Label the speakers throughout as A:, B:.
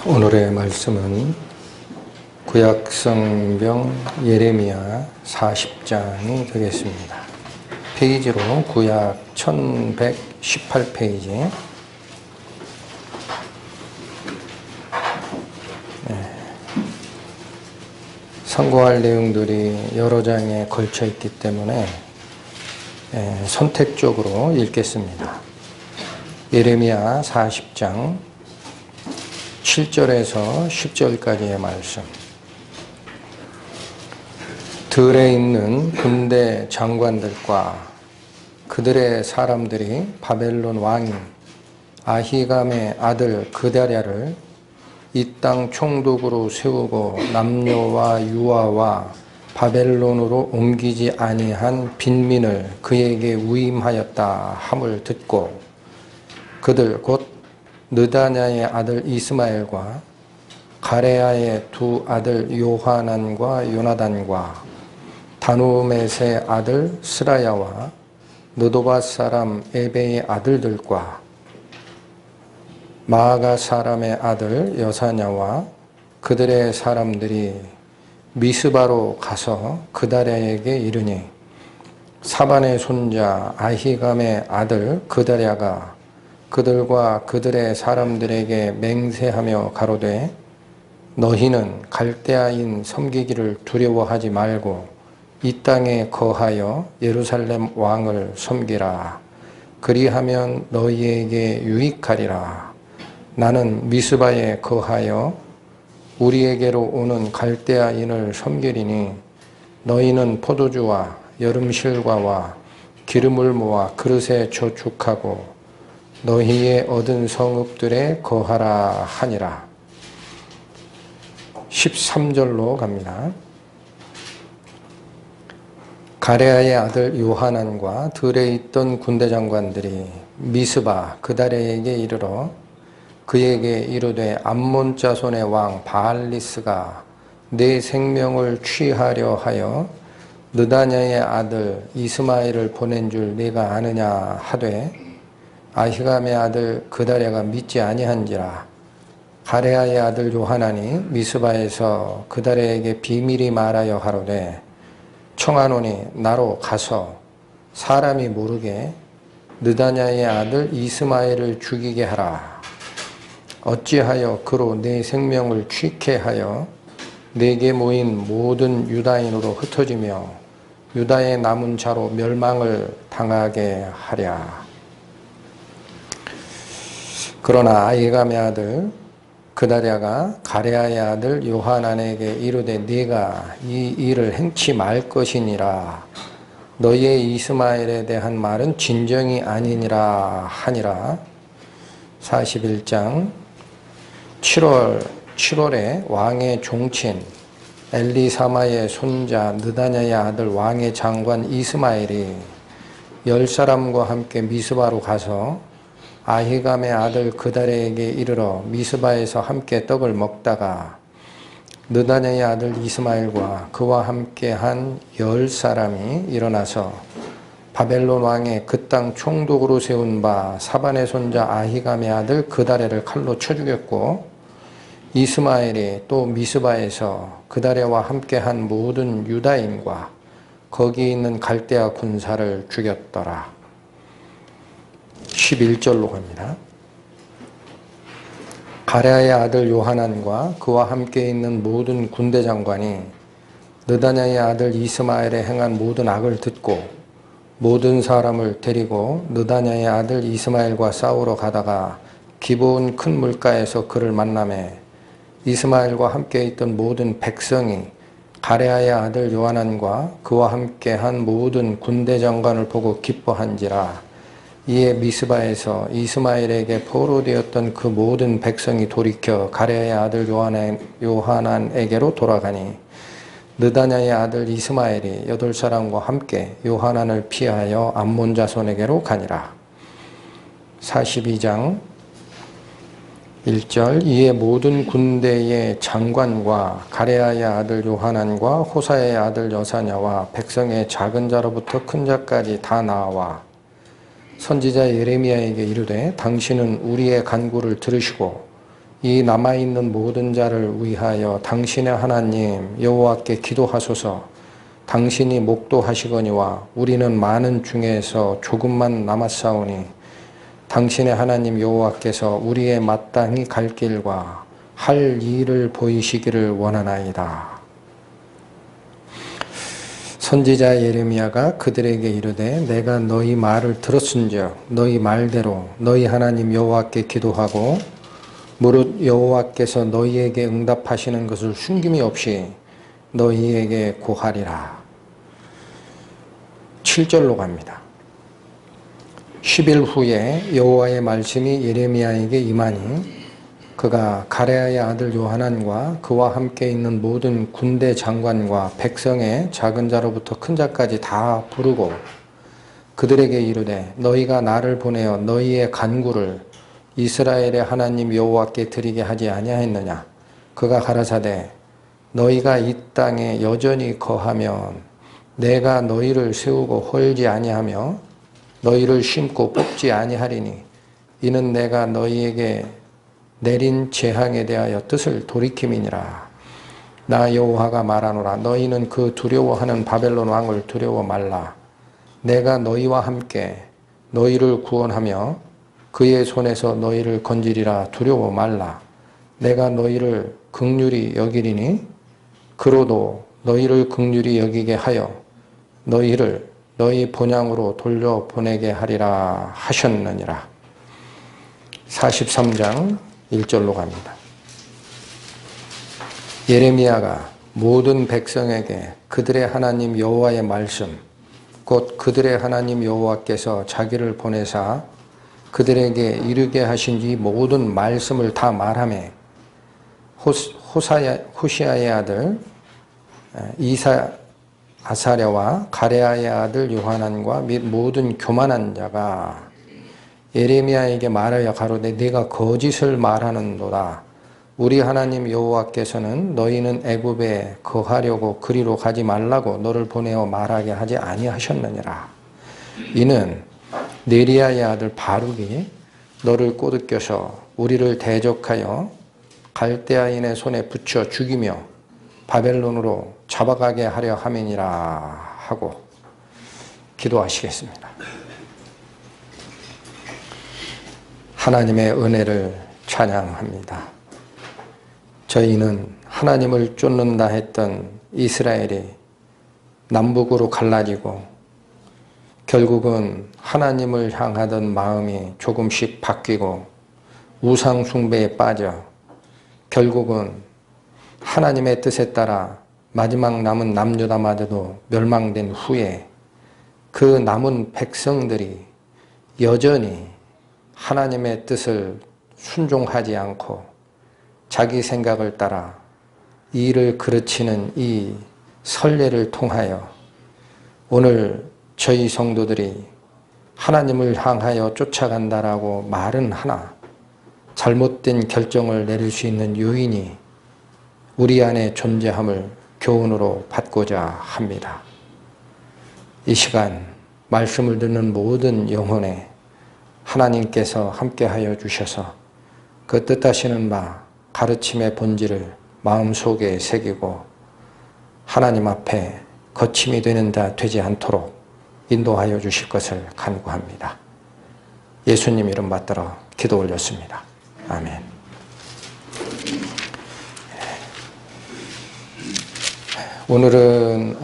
A: 오늘의 말씀은 구약성경 예레미야 40장이 되겠습니다. 페이지로 구약 1118페이지. 상고할 내용들이 여러 장에 걸쳐 있기 때문에 선택적으로 읽겠습니다. 예레미야 40장 7절에서 10절까지의 말씀. 들에 있는 군대 장관들과 그들의 사람들이 바벨론 왕인 아히감의 아들 그다랴를 이 땅 총독으로 세우고 남녀와 유아와 바벨론으로 옮기지 아니한 빈민을 그에게 위임하였다 함을 듣고 그들 곧 느다냐의 아들 이스마엘과 가레아의 두 아들 요하난과 요나단과 다누멧의 아들 스라야와 느도밧 사람 에베의 아들들과 마아가 사람의 아들 여사냐와 그들의 사람들이 미스바로 가서 그다랴에게 이르니 사반의 손자 아히감의 아들 그다랴가 그들과 그들의 사람들에게 맹세하며 가로되 너희는 갈대아인 섬기기를 두려워하지 말고 이 땅에 거하여 예루살렘 왕을 섬기라. 그리하면 너희에게 유익하리라. 나는 미스바에 거하여 우리에게로 오는 갈대아인을 섬기리니 너희는 포도주와 여름실과와 기름을 모아 그릇에 저축하고 너희의 얻은 성읍들에 거하라 하니라. 13절로 갑니다. 가레아의 아들 요하난과 들에 있던 군대 장관들이 미스바 그다랴에게 이르러 그에게 이르되 암몬 자손의 왕 바알리스가 내 생명을 취하려 하여 느다냐의 아들 이스마엘을 보낸 줄 네가 아느냐 하되 아히감의 아들 그다랴가 믿지 아니한지라. 가레아의 아들 요하난이 미스바에서 그다랴에게 비밀이 말하여 가로되 청하노니 나로 가서 사람이 모르게 느다냐의 아들 이스마엘을 죽이게 하라. 어찌하여 그로 내 생명을 취케 하여 내게 모인 모든 유다인으로 흩어지며 유다의 남은 자로 멸망을 당하게 하랴. 그러나 아히감의 아들 그다랴가 가레아의 아들 요하난에게 이르되 네가 이 일을 행치 말 것이니라. 너희의 이스마엘에 대한 말은 진정이 아니니라 하니라. 41장 7월에 왕의 종친 엘리사마의 손자 느다냐의 아들 왕의 장관 이스마엘이 10사람과 함께 미스바로 가서 아히감의 아들 그다랴에게 이르러 미스바에서 함께 떡을 먹다가 느다냐의 아들 이스마엘과 그와 함께 한 10사람이 일어나서 바벨론 왕의 그 땅 총독으로 세운 바 사반의 손자 아히감의 아들 그다랴를 칼로 쳐 죽였고 이스마엘이 또 미스바에서 그다랴와 함께 한 모든 유다인과 거기 있는 갈대아 군사를 죽였더라. 11절로 갑니다. 가레아의 아들 요하난과 그와 함께 있는 모든 군대 장관이 느다냐의 아들 이스마엘에 행한 모든 악을 듣고 모든 사람을 데리고 느다냐의 아들 이스마엘과 싸우러 가다가 기브온 큰 물가에서 그를 만나매 이스마엘과 함께 있던 모든 백성이 가레아의 아들 요하난과 그와 함께 한 모든 군대 장관을 보고 기뻐한지라. 이에 미스바에서 이스마엘에게 포로되었던 그 모든 백성이 돌이켜 가레아의 아들 요하난에게로 돌아가니 느다냐의 아들 이스마엘이 8사람과 함께 요하난을 피하여 암몬 자손에게로 가니라. 42장 1절 이에 모든 군대의 장관과 가레아의 아들 요하난과 호사의 아들 여사냐와 백성의 작은 자로부터 큰 자까지 다 나와 선지자 예레미야에게 이르되 당신은 우리의 간구를 들으시고 이 남아있는 모든 자를 위하여 당신의 하나님 여호와께 기도하소서. 당신이 목도하시거니와 우리는 많은 중에서 조금만 남았사오니 당신의 하나님 여호와께서 우리의 마땅히 갈 길과 할 일을 보이시기를 원하나이다. 선지자 예레미야가 그들에게 이르되 내가 너희 말을 들었은즉 너희 말대로 너희 하나님 여호와께 기도하고 무릇 여호와께서 너희에게 응답하시는 것을 숨김이 없이 너희에게 고하리라. 7절로 갑니다. 10일 후에 여호와의 말씀이 예레미야에게 임하니 그가 가레아의 아들 요하난과 그와 함께 있는 모든 군대 장관과 백성의 작은 자로부터 큰 자까지 다 부르고 그들에게 이르되 너희가 나를 보내어 너희의 간구를 이스라엘의 하나님 여호와께 드리게 하지 아니하였느냐. 그가 가라사대 너희가 이 땅에 여전히 거하면 내가 너희를 세우고 헐지 아니하며 너희를 심고 뽑지 아니하리니 이는 내가 너희에게 내린 재앙에 대하여 뜻을 돌이킴이니라. 나 여호와가 말하노라. 너희는 그 두려워하는 바벨론 왕을 두려워 말라. 내가 너희와 함께 너희를 구원하며 그의 손에서 너희를 건지리라. 두려워 말라. 내가 너희를 긍휼히 여기리니 그로도 너희를 긍휼히 여기게 하여 너희를 너희 본향으로 돌려보내게 하리라 하셨느니라. 43장 1절로 갑니다. 예레미야가 모든 백성에게 그들의 하나님 여호와의 말씀 곧 그들의 하나님 여호와께서 자기를 보내사 그들에게 이르게 하신 이 모든 말씀을 다 말하며 호시아의 아들 아사랴와 가레아의 아들 요하난과 및 모든 교만한 자가 예레미야에게 말하여 가로되 네가 거짓을 말하는도다. 우리 하나님 여호와께서는 너희는 애굽에 거하려고 그리로 가지 말라고 너를 보내어 말하게 하지 아니하셨느니라. 이는 네리야의 아들 바룩이 너를 꼬드겨서 우리를 대적하여 갈대아인의 손에 붙여 죽이며 바벨론으로 잡아가게 하려 함이니라 하고 기도하시겠습니다. 하나님의 은혜를 찬양합니다. 저희는 하나님을 쫓는다 했던 이스라엘이 남북으로 갈라지고 결국은 하나님을 향하던 마음이 조금씩 바뀌고 우상 숭배에 빠져 결국은 하나님의 뜻에 따라 마지막 남은 남유다마저도 멸망된 후에 그 남은 백성들이 여전히 하나님의 뜻을 순종하지 않고 자기 생각을 따라 일을 그르치는 이 선례를 통하여 오늘 저희 성도들이 하나님을 향하여 쫓아간다라고 말은 하나 잘못된 결정을 내릴 수 있는 요인이 우리 안에 존재함을 교훈으로 받고자 합니다. 이 시간 말씀을 듣는 모든 영혼에 하나님께서 함께하여 주셔서 그 뜻하시는 바 가르침의 본질을 마음속에 새기고 하나님 앞에 거침이 되는 자 되지 않도록 인도하여 주실 것을 간구합니다. 예수님 이름 받들어 기도 올렸습니다. 아멘. 오늘은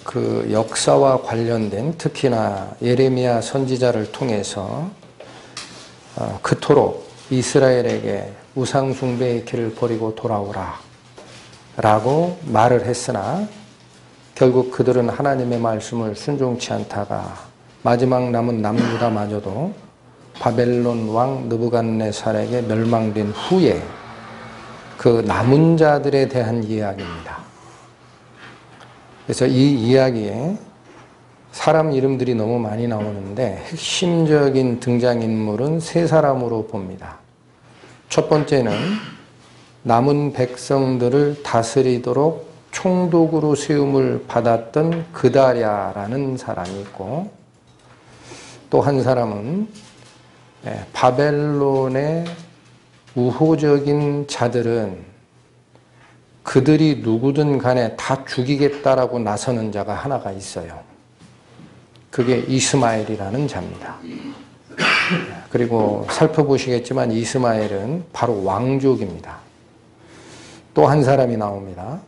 A: 그 역사와 관련된 특히나 예레미야 선지자를 통해서 그토록 이스라엘에게 우상숭배의 길을 버리고 돌아오라 라고 말을 했으나 결국 그들은 하나님의 말씀을 순종치 않다가 마지막 남은 남유다마저도 바벨론 왕 느부갓네살에게 멸망된 후에 그 남은 자들에 대한 이야기입니다. 그래서 이 이야기에 사람 이름들이 너무 많이 나오는데 핵심적인 등장인물은 세 사람으로 봅니다. 첫 번째는 남은 백성들을 다스리도록 총독으로 세움을 받았던 그다랴라는 사람이 있고 또 한 사람은 바벨론의 우호적인 자들은 그들이 누구든 간에 다 죽이겠다라고 나서는 자가 하나가 있어요. 그게 이스마엘이라는 자입니다. 그리고 살펴보시겠지만 이스마엘은 바로 왕족입니다. 또 한 사람이 나옵니다.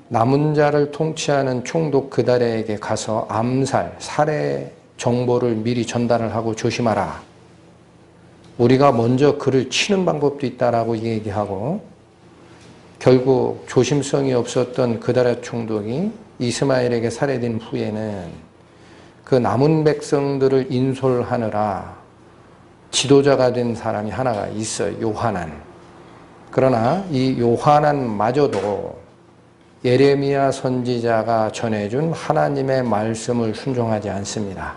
A: 남은 자를 통치하는 총독 그다랴에게 가서 암살, 살해 정보를 미리 전달을 하고 조심하라. 우리가 먼저 그를 치는 방법도 있다라고 얘기하고 결국 조심성이 없었던 그다랴 총독이 이스마엘에게 살해된 후에는 그 남은 백성들을 인솔하느라 지도자가 된 사람이 하나가 있어요. 요하난. 그러나 이 요하난마저도 예레미야 선지자가 전해준 하나님의 말씀을 순종하지 않습니다.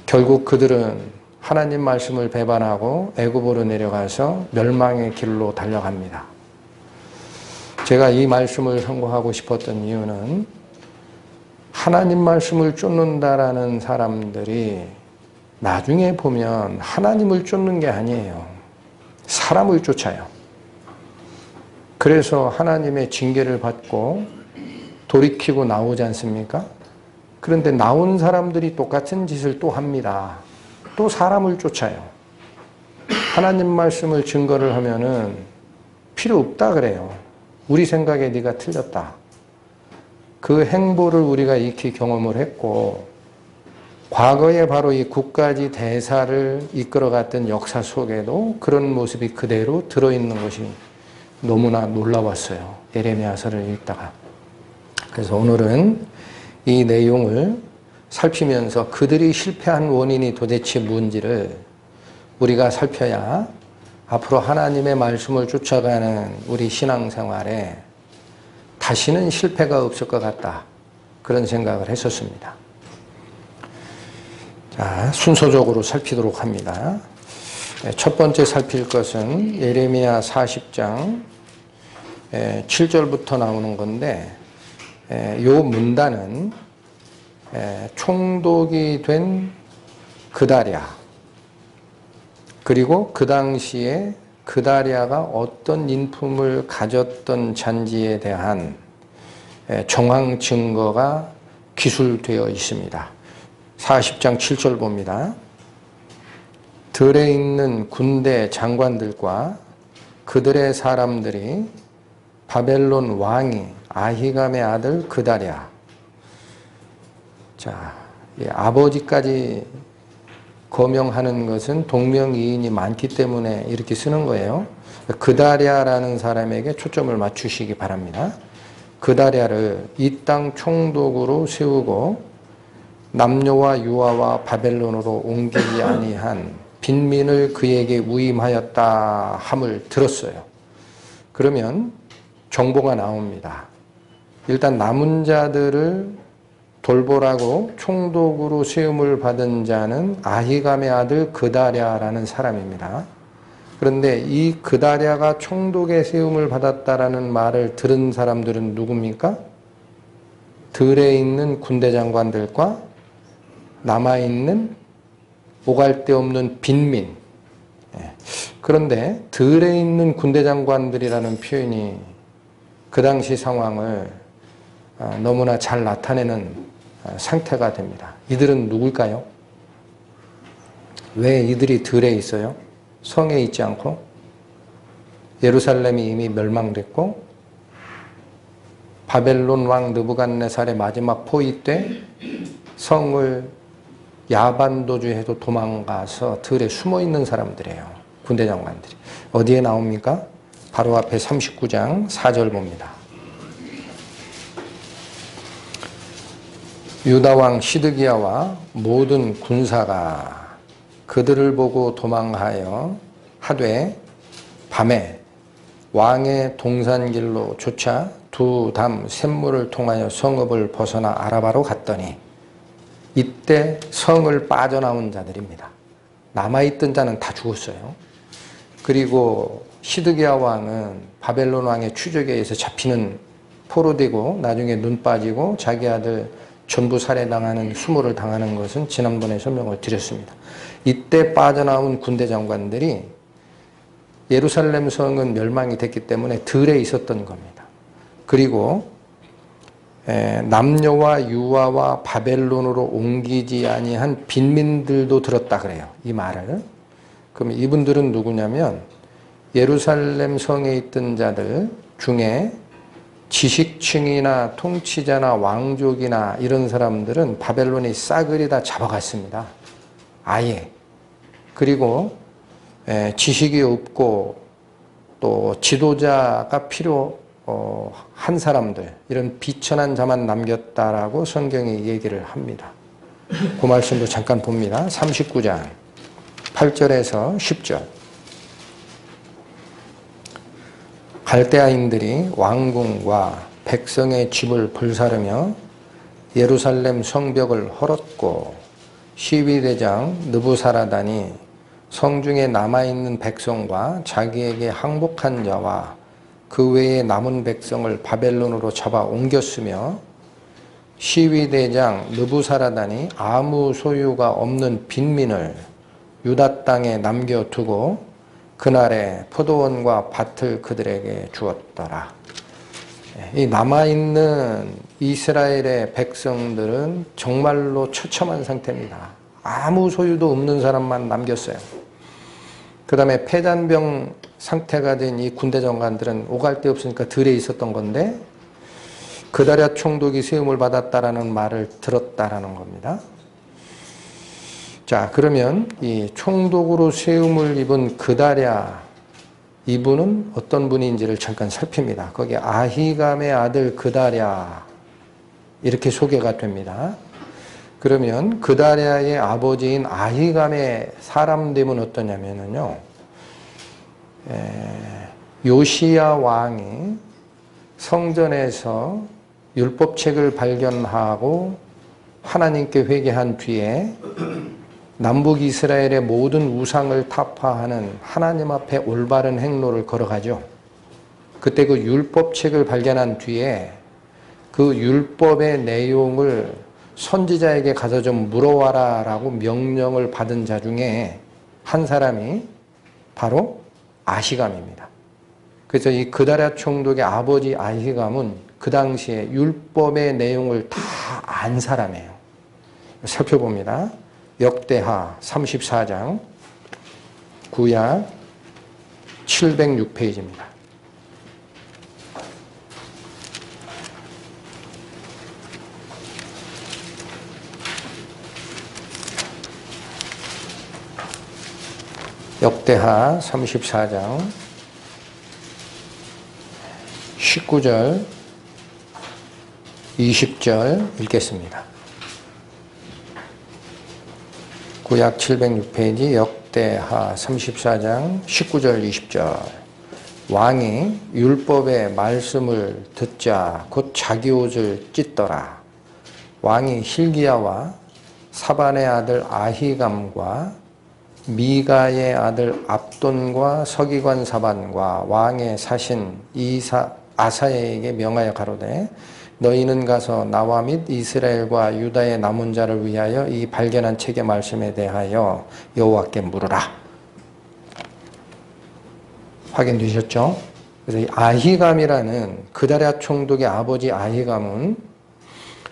A: 결국 그들은 하나님 말씀을 배반하고 애굽으로 내려가서 멸망의 길로 달려갑니다. 제가 이 말씀을 선고하고 싶었던 이유는 하나님 말씀을 쫓는다라는 사람들이 나중에 보면 하나님을 쫓는 게 아니에요. 사람을 쫓아요. 그래서 하나님의 징계를 받고 돌이키고 나오지 않습니까? 그런데 나온 사람들이 똑같은 짓을 또 합니다. 또 사람을 쫓아요. 하나님 말씀을 증거를 하면은 필요 없다 그래요. 우리 생각에 네가 틀렸다. 그 행보를 우리가 익히 경험을 했고 과거에 바로 이 국가지 대사를 이끌어갔던 역사 속에도 그런 모습이 그대로 들어있는 것이 너무나 놀라웠어요. 예레미야서를 읽다가. 그래서 오늘은 이 내용을 살피면서 그들이 실패한 원인이 도대체 뭔지를 우리가 살펴야 앞으로 하나님의 말씀을 쫓아가는 우리 신앙생활에 다시는 실패가 없을 것 같다. 그런 생각을 했었습니다. 자, 순서적으로 살피도록 합니다. 첫 번째 살필 것은 예레미야 40장 7절부터 나오는 건데 이 문단은 총독이 된 그다랴 그리고 그 당시에 그다랴가 어떤 인품을 가졌던 잔지에 대한 정황 증거가 기술되어 있습니다. 40장 7절 봅니다. 들에 있는 군대 장관들과 그들의 사람들이 바벨론 왕이 아히감의 아들 그다랴. 자, 아버지까지 거명하는 것은 동명이인이 많기 때문에 이렇게 쓰는 거예요. 그다랴라는 사람에게 초점을 맞추시기 바랍니다. 그다랴를 이 땅 총독으로 세우고 남녀와 유아와 바벨론으로 옮기지 아니한 빈민을 그에게 위임하였다 함을 들었어요. 그러면 정보가 나옵니다. 일단 남은 자들을 돌보라고 총독으로 세움을 받은 자는 아히감의 아들 그다랴라는 사람입니다. 그런데 이 그다랴가 총독의 세움을 받았다라는 말을 들은 사람들은 누굽니까? 들에 있는 군대 장관들과 남아있는 오갈 데 없는 빈민. 그런데 들에 있는 군대 장관들이라는 표현이 그 당시 상황을 너무나 잘 나타내는 상태가 됩니다. 이들은 누굴까요? 왜 이들이 들에 있어요? 성에 있지 않고 예루살렘이 이미 멸망됐고 바벨론 왕 느부갓네살의 마지막 포위 때 성을 야반도주해도 도망가서 들에 숨어있는 사람들이에요. 군대 장관들이. 어디에 나옵니까? 바로 앞에 39장 4절 봅니다. 유다왕 시드기야와 모든 군사가 그들을 보고 도망하여 하되 밤에 왕의 동산길로 쫓아 두 담 샘물을 통하여 성읍을 벗어나 아라바로 갔더니 이때 성을 빠져나온 자들입니다. 남아있던 자는 다 죽었어요. 그리고 시드기야 왕은 바벨론 왕의 추적에 의해서 잡히는 포로되고 나중에 눈 빠지고 자기 아들 전부 살해당하는 수모를 당하는 것은 지난번에 설명을 드렸습니다. 이때 빠져나온 군대 장관들이 예루살렘 성은 멸망이 됐기 때문에 들에 있었던 겁니다. 그리고 남녀와 유아와 바벨론으로 옮기지 아니한 빈민들도 들었다 그래요. 이 말을. 그럼 이분들은 누구냐면 예루살렘 성에 있던 자들 중에 지식층이나 통치자나 왕족이나 이런 사람들은 바벨론이 싸그리 다 잡아갔습니다. 아예. 그리고 지식이 없고 또 지도자가 필요한 사람들, 이런 비천한 자만 남겼다라고 성경이 얘기를 합니다. 그 말씀도 잠깐 봅니다. 39장 8절에서 10절. 갈대아인들이 왕궁과 백성의 집을 불사르며 예루살렘 성벽을 헐었고 시위대장 느부사라단이 성중에 남아있는 백성과 자기에게 항복한 자와 그 외에 남은 백성을 바벨론으로 잡아 옮겼으며 시위대장 느부사라단이 아무 소유가 없는 빈민을 유다 땅에 남겨두고 그날에 포도원과 밭을 그들에게 주었더라. 이 남아있는 이스라엘의 백성들은 정말로 처참한 상태입니다. 아무 소유도 없는 사람만 남겼어요. 그 다음에 폐잔병 상태가 된 이 군대 장관들은 오갈 데 없으니까 들에 있었던 건데 그다랴 총독이 세움을 받았다라는 말을 들었다라는 겁니다. 자, 그러면 이 총독으로 세움을 입은 그다랴, 이분은 어떤 분인지를 잠깐 살핍니다. 거기 아히감의 아들 그다랴 이렇게 소개가 됩니다. 그러면 그다랴의 아버지인 아히감의 사람됨은 어떠냐면요, 요시야 왕이 성전에서 율법책을 발견하고 하나님께 회개한 뒤에 남북 이스라엘의 모든 우상을 타파하는 하나님 앞에 올바른 행로를 걸어가죠. 그때 그 율법책을 발견한 뒤에 그 율법의 내용을 선지자에게 가서 좀 물어와라 라고 명령을 받은 자 중에 한 사람이 바로 아히감입니다. 그래서 이 그다랴 총독의 아버지 아히감은 그 당시에 율법의 내용을 다 안 사람이에요. 살펴봅니다. 역대하 34장 구약 706페이지입니다. 역대하 34장 19절 20절 읽겠습니다. 구약 706페이지 역대하 34장 19절 20절. 왕이 율법의 말씀을 듣자 곧 자기 옷을 찢더라. 왕이 hil기야와 사반의 아들 아히감과 미가의 아들 압돈과 서기관 사반과 왕의 사신 아사야에게 명하여 가로되 너희는 가서 나와 및 이스라엘과 유다의 남은 자를 위하여 이 발견한 책의 말씀에 대하여 여호와께 물으라. 확인되셨죠? 그래서 이 아히감이라는 그다랴 총독의 아버지 아히감은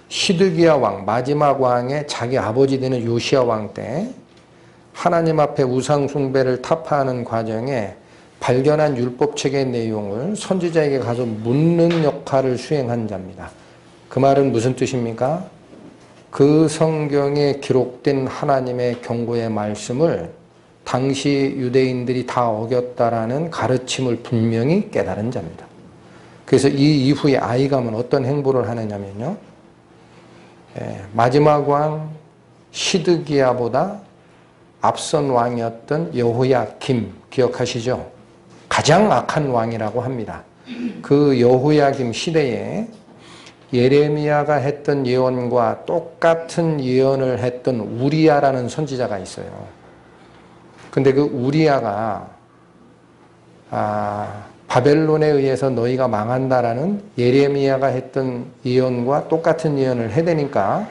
A: 시드기야 왕, 마지막 왕의 자기 아버지 되는 요시야 왕 때 하나님 앞에 우상 숭배를 타파하는 과정에 발견한 율법책의 내용을 선지자에게 가서 묻는 역할을 수행한 자입니다. 그 말은 무슨 뜻입니까? 그 성경에 기록된 하나님의 경고의 말씀을 당시 유대인들이 다 어겼다라는 가르침을 분명히 깨달은 자입니다. 그래서 이 이후에 아히감은 어떤 행보를 하느냐면요, 마지막 왕 시드기야보다 앞선 왕이었던 여호야김 기억하시죠? 가장 악한 왕이라고 합니다. 그 여호야김 시대에 예레미야가 했던 예언과 똑같은 예언을 했던 우리야라는 선지자가 있어요. 근데 그 우리야가 바벨론에 의해서 너희가 망한다라는 예레미야가 했던 예언과 똑같은 예언을 해대니까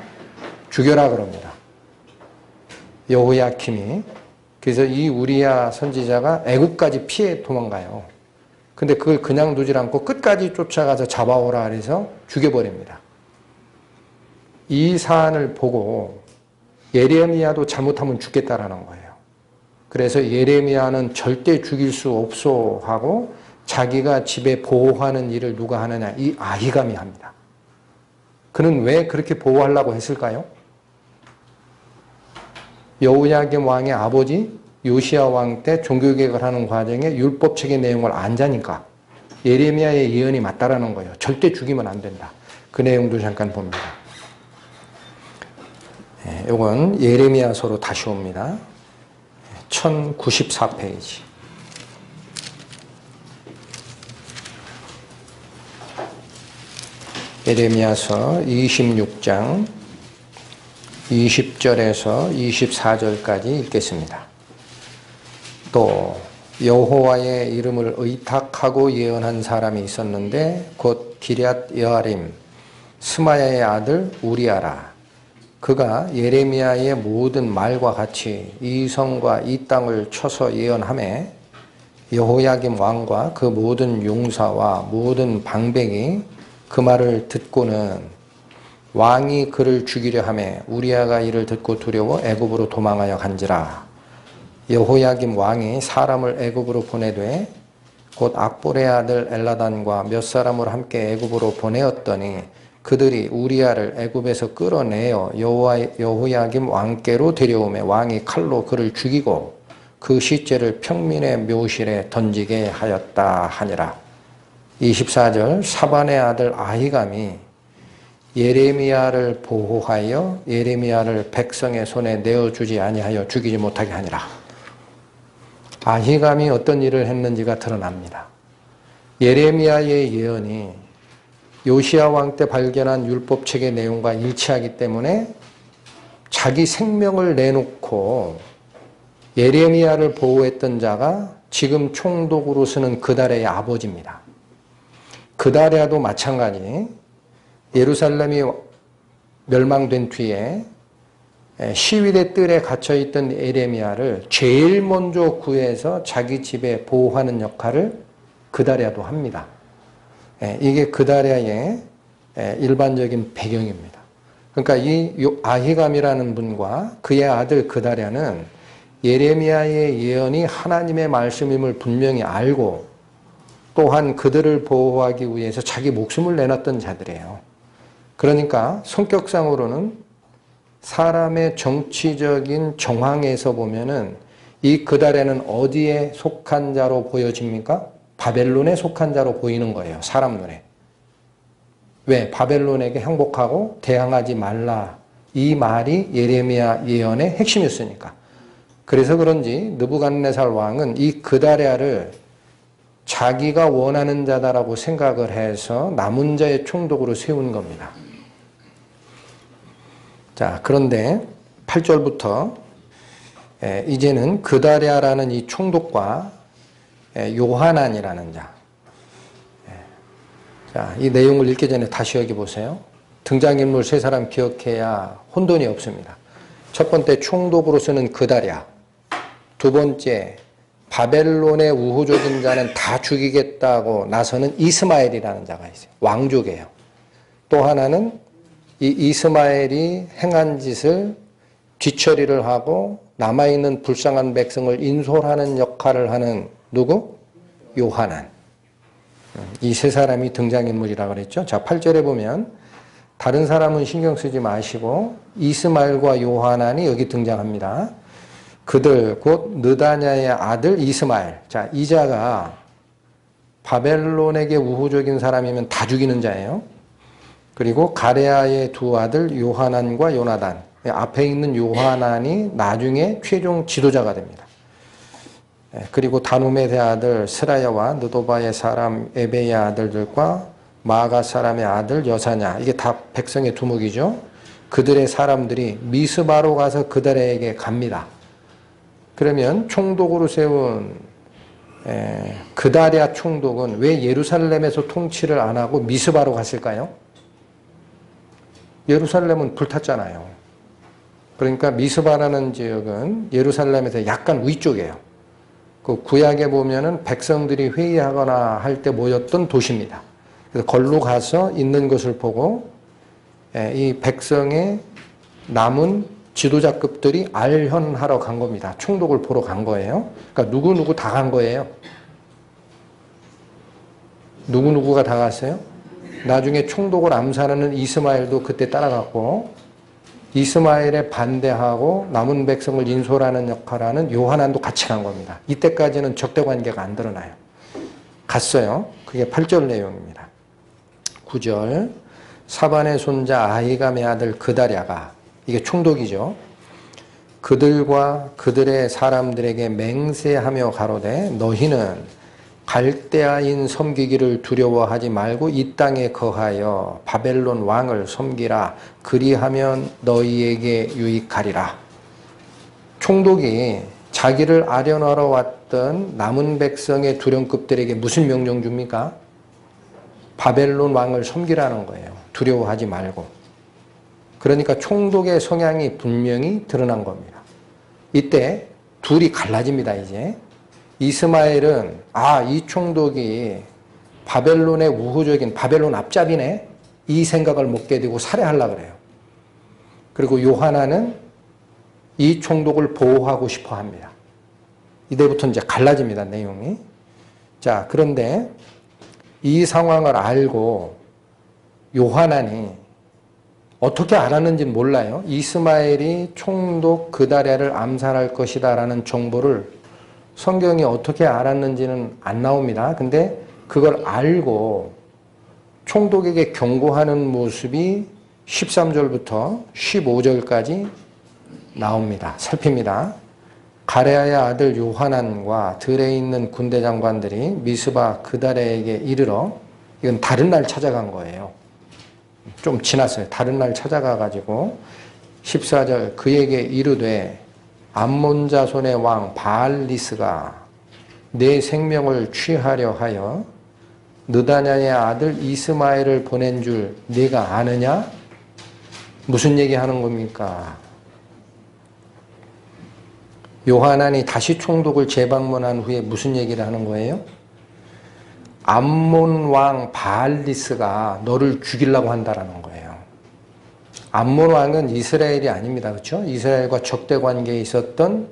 A: 죽여라 그럽니다. 여호야킴이. 그래서 이 우리야 선지자가 애국까지 피해 도망가요. 근데 그걸 그냥 두질 않고 끝까지 쫓아가서 잡아오라 그래서 죽여버립니다. 이 사안을 보고 예레미야도 잘못하면 죽겠다라는 거예요. 그래서 예레미야는 절대 죽일 수 없소 하고 자기가 집에 보호하는 일을 누가 하느냐? 이 아히감이 합니다. 그는 왜 그렇게 보호하려고 했을까요? 여호야김 왕의 아버지 요시야 왕 때 종교개혁을 하는 과정에 율법책의 내용을 안자니까 예레미야의 예언이 맞다라는 거예요. 절대 죽이면 안 된다. 그 내용도 잠깐 봅니다. 이건 예레미야서로 다시 옵니다. 1094페이지. 예레미야서 26장 20절에서 24절까지 읽겠습니다. 또 여호와의 이름을 의탁하고 예언한 사람이 있었는데 곧 기럇 여아림 스마야의 아들 우리아라. 그가 예레미야의 모든 말과 같이 이 성과 이 땅을 쳐서 예언하매 여호야김 왕과 그 모든 용사와 모든 방백이 그 말을 듣고는 왕이 그를 죽이려 하매 우리아가 이를 듣고 두려워 애굽으로 도망하여 간지라. 여호야김 왕이 사람을 애굽으로 보내되 곧 악볼의 아들 엘라단과 몇 사람을 함께 애굽으로 보내었더니 그들이 우리아를 애굽에서 끌어내어 여호야김 왕께로 데려오매 왕이 칼로 그를 죽이고 그 시체를 평민의 묘실에 던지게 하였다 하니라. 24절 사반의 아들 아히감이 예레미야를 보호하여 예레미야를 백성의 손에 내어주지 아니하여 죽이지 못하게 하니라. 아히감이 어떤 일을 했는지가 드러납니다. 예레미야의 예언이 요시야 왕 때 발견한 율법책의 내용과 일치하기 때문에 자기 생명을 내놓고 예레미야를 보호했던 자가 지금 총독으로 쓰는 그다랴의 아버지입니다. 그다랴도 마찬가지 예루살렘이 멸망된 뒤에 시위대 뜰에 갇혀있던 예레미야를 제일 먼저 구해서 자기 집에 보호하는 역할을 그다랴도 합니다. 이게 그다랴의 일반적인 배경입니다. 그러니까 이 아히감이라는 분과 그의 아들 그다랴는 예레미야의 예언이 하나님의 말씀임을 분명히 알고 또한 그들을 보호하기 위해서 자기 목숨을 내놨던 자들이에요. 그러니까 성격상으로는 사람의 정치적인 정황에서 보면은 이 그다랴는 어디에 속한 자로 보여집니까? 바벨론에 속한 자로 보이는 거예요. 사람 눈에. 왜? 바벨론에게 항복하고 대항하지 말라. 이 말이 예레미야 예언의 핵심이었으니까. 그래서 그런지 느부갓네살 왕은 이 그다랴를 자기가 원하는 자다라고 생각을 해서 남은 자의 총독으로 세운 겁니다. 자, 그런데 8절부터 이제는 그다랴라는 이 총독과 요하난이라는 자. 자, 이 내용을 읽기 전에 다시 여기 보세요. 등장인물 세 사람 기억해야 혼돈이 없습니다. 첫 번째 총독으로서는 그다랴. 두 번째 바벨론의 우호적인 자는 다 죽이겠다고 나서는 이스마엘이라는 자가 있어요. 왕족이에요. 또 하나는 이 이스마엘이 행한 짓을 뒤처리를 하고 남아있는 불쌍한 백성을 인솔하는 역할을 하는 누구? 요하난. 이 세 사람이 등장인물이라고 그랬죠. 자, 8절에 보면 다른 사람은 신경 쓰지 마시고 이스마엘과 요하난이 여기 등장합니다. 그들 곧 느다냐의 아들 이스마엘. 자, 이 자가 바벨론에게 우호적인 사람이면 다 죽이는 자예요. 그리고 가레아의 두 아들 요하난과 요나단. 앞에 있는 요하난이 나중에 최종 지도자가 됩니다. 그리고 다누메의 아들 스라야와 느도바의 사람 에베의 아들들과 마가 사람의 아들 여사냐. 이게 다 백성의 두목이죠. 그들의 사람들이 미스바로 가서 그들에게 갑니다. 그러면 총독으로 세운 그다랴 총독은 왜 예루살렘에서 통치를 안 하고 미스바로 갔을까요? 예루살렘은 불탔잖아요. 그러니까 미스바라는 지역은 예루살렘에서 약간 위쪽이에요. 그 구약에 보면은 백성들이 회의하거나 할 때 모였던 도시입니다. 그래서 걸로 가서 있는 것을 보고 이 백성의 남은 지도자급들이 알현하러 간 겁니다. 총독을 보러 간 거예요. 그러니까 누구누구 다 간 거예요. 누구누구가 다 갔어요? 나중에 총독을 암살하는 이스마엘도 그때 따라갔고, 이스마엘에 반대하고 남은 백성을 인솔하는 역할을 하는 요하난도 같이 간 겁니다. 이때까지는 적대 관계가 안 드러나요. 갔어요. 그게 8절 내용입니다. 9절 사반의 손자 아히감의 아들 그다랴가, 이게 총독이죠. 그들과 그들의 사람들에게 맹세하며 가로되 너희는 갈대아인 섬기기를 두려워하지 말고 이 땅에 거하여 바벨론 왕을 섬기라. 그리하면 너희에게 유익하리라. 총독이 자기를 아련하러 왔던 남은 백성의 두령급들에게 무슨 명령 줍니까? 바벨론 왕을 섬기라는 거예요. 두려워하지 말고. 그러니까 총독의 성향이 분명히 드러난 겁니다. 이때 둘이 갈라집니다. 이제 이스마엘은 이 총독이 바벨론의 우호적인 바벨론 앞잡이네, 이 생각을 못 깨디고 살해하려고 그래요. 그리고 요하나는 이 총독을 보호하고 싶어 합니다. 이때부터 이제 갈라집니다. 내용이. 자, 그런데 이 상황을 알고 요하난이 어떻게 알았는지는 몰라요. 이스마엘이 총독 그다랴를 암살할 것이다 라는 정보를 성경이 어떻게 알았는지는 안 나옵니다. 근데 그걸 알고 총독에게 경고하는 모습이 13절부터 15절까지 나옵니다. 살핍니다. 가레아의 아들 요하난과 들에 있는 군대 장관들이 미스바 그다랴에게 이르러, 이건 다른 날 찾아간 거예요. 좀 지났어요. 다른 날 찾아가 가지고 14절 그에게 이르되 암몬 자손의 왕 바알리스가 내 생명을 취하려 하여 느다냐의 아들 이스마엘을 보낸 줄 네가 아느냐? 무슨 얘기하는 겁니까? 요하난이 다시 총독을 재방문한 후에 무슨 얘기를 하는 거예요? 암몬 왕 바알리스가 너를 죽이려고 한다라는 거예요. 암몬 왕은 이스라엘이 아닙니다. 그렇죠? 이스라엘과 적대 관계에 있었던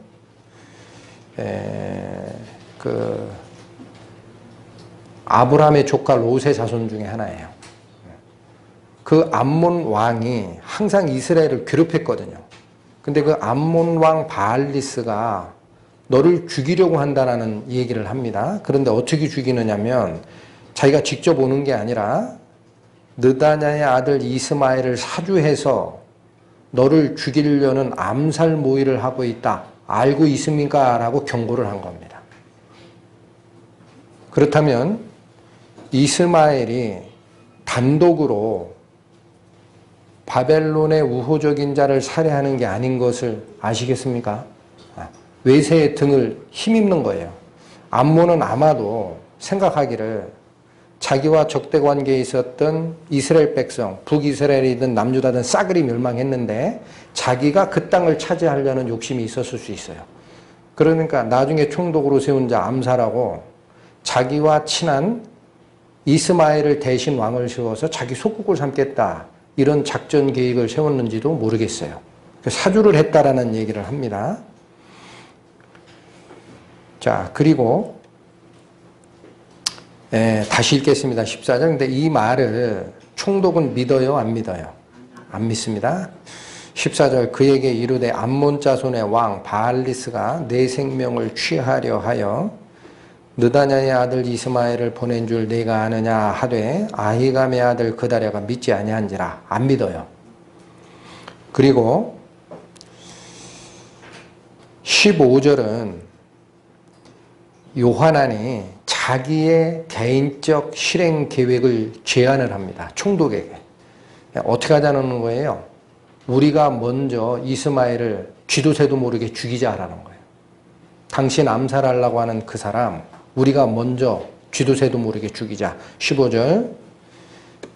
A: 아브라함의 조카 롯의 자손 중에 하나예요. 그 암몬 왕이 항상 이스라엘을 괴롭혔거든요. 근데 그 암몬 왕 바알리스가 너를 죽이려고 한다라는 얘기를 합니다. 그런데 어떻게 죽이느냐면 자기가 직접 오는 게 아니라 느다냐의 아들 이스마엘을 사주해서 너를 죽이려는 암살 모의를 하고 있다. 알고 있습니까? 라고 경고를 한 겁니다. 그렇다면 이스마엘이 단독으로 바벨론의 우호적인 자를 살해하는 게 아닌 것을 아시겠습니까? 외세의 등을 힘입는 거예요. 암몬은 아마도 생각하기를 자기와 적대 관계에 있었던 이스라엘 백성, 북이스라엘이든 남유다든 싸그리 멸망했는데 자기가 그 땅을 차지하려는 욕심이 있었을 수 있어요. 그러니까 나중에 총독으로 세운 자 암살하고 자기와 친한 이스마엘을 대신 왕을 세워서 자기 속국을 삼겠다, 이런 작전 계획을 세웠는지도 모르겠어요. 사주를 했다라는 얘기를 합니다. 자, 그리고 다시 읽겠습니다. 14절. 근데 이 말을 총독은 믿어요? 안 믿어요? 안 믿습니다. 14절 그에게 이르되 암몬 자손의 왕 바알리스가 내 생명을 취하려 하여 느다냐의 아들 이스마엘을 보낸 줄 내가 아느냐 하되 아히감의 아들 그다랴가 믿지 아니한지라. 안 믿어요. 그리고 15절은 요하난이 자기의 개인적 실행 계획을 제안을 합니다. 총독에게. 어떻게 하자는 거예요? 우리가 먼저 이스마엘을 쥐도 새도 모르게 죽이자라는 거예요. 당신 암살하려고 하는 그 사람 우리가 먼저 쥐도 새도 모르게 죽이자. 15절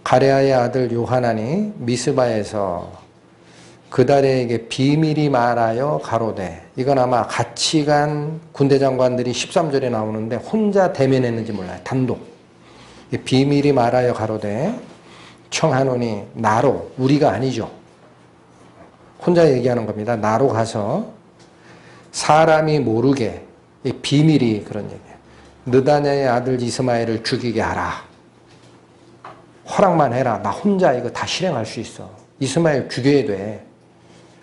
A: 가레아의 아들 요하난이 미스바에서 그다리에게 비밀이 말하여 가로되. 이건 아마 같이 간 군대 장관들이 13절에 나오는데 혼자 대면했는지 몰라요. 단독. 비밀이 말하여 가로되 청하노니 나로, 우리가 아니죠. 혼자 얘기하는 겁니다. 나로 가서 사람이 모르게, 비밀이 그런 얘기예요. 느다냐의 아들 이스마엘을 죽이게 하라. 허락만 해라. 나 혼자 이거 다 실행할 수 있어. 이스마엘 죽여야 돼.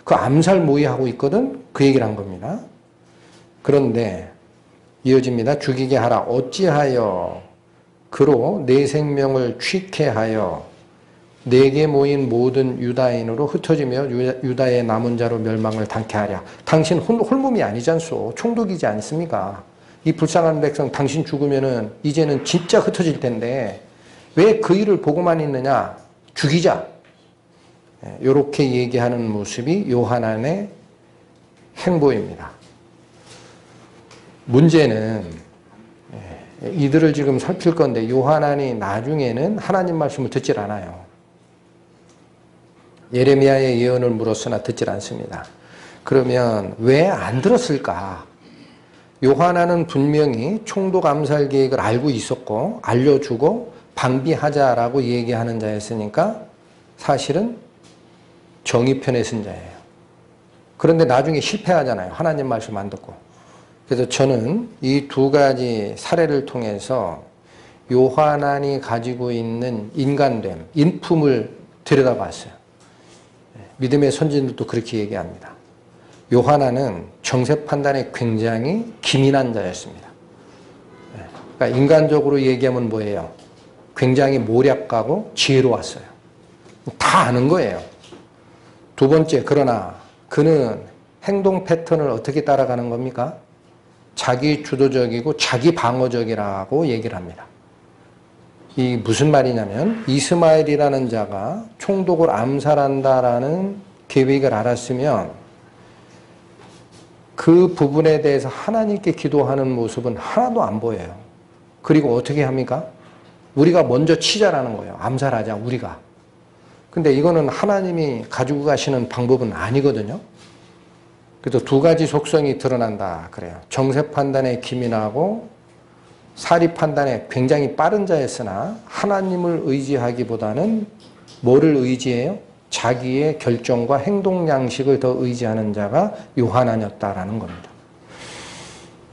A: 그 암살 모의하고 있거든. 그 얘기를 한 겁니다. 그런데 이어집니다. 죽이게 하라. 어찌하여 그로 내 생명을 취케 하여 내게 모인 모든 유다인으로 흩어지며 유다의 남은 자로 멸망을 당케 하랴. 당신 홀몸이 아니지 않소. 총독이지 않습니까? 이 불쌍한 백성 당신 죽으면은 이제는 진짜 흩어질 텐데 왜 그 일을 보고만 있느냐. 죽이자. 이렇게 얘기하는 모습이 요하난의 행보입니다. 문제는 이들을 지금 살필 건데 요하난이 나중에는 하나님 말씀을 듣질 않아요. 예레미야의 예언을 물었으나 듣질 않습니다. 그러면 왜 안 들었을까? 요하난은 분명히 총독 암살 계획을 알고 있었고 알려주고 방비하자라고 얘기하는 자였으니까 사실은 정의 편에 쓴 자예요. 그런데 나중에 실패하잖아요. 하나님 말씀 안 듣고. 그래서 저는 이 두 가지 사례를 통해서 요하난이 가지고 있는 인간됨, 인품을 들여다봤어요. 믿음의 선진들도 그렇게 얘기합니다. 요하난은 정세 판단에 굉장히 기민한 자였습니다. 그러니까 인간적으로 얘기하면 뭐예요? 굉장히 모략가고 지혜로웠어요. 다 아는 거예요. 두 번째, 그러나 그는 행동 패턴을 어떻게 따라가는 겁니까? 자기 주도적이고 자기 방어적이라고 얘기를 합니다. 이 무슨 말이냐면 이스마엘이라는 자가 총독을 암살한다라는 계획을 알았으면 그 부분에 대해서 하나님께 기도하는 모습은 하나도 안 보여요. 그리고 어떻게 합니까? 우리가 먼저 치자라는 거예요. 암살하자, 우리가. 근데 이거는 하나님이 가지고 가시는 방법은 아니거든요. 그래서 두 가지 속성이 드러난다 그래요. 정세 판단에 기민하고 사리 판단에 굉장히 빠른 자였으나 하나님을 의지하기보다는 뭐를 의지해요? 자기의 결정과 행동 양식을 더 의지하는 자가 요하난이었다라는 겁니다.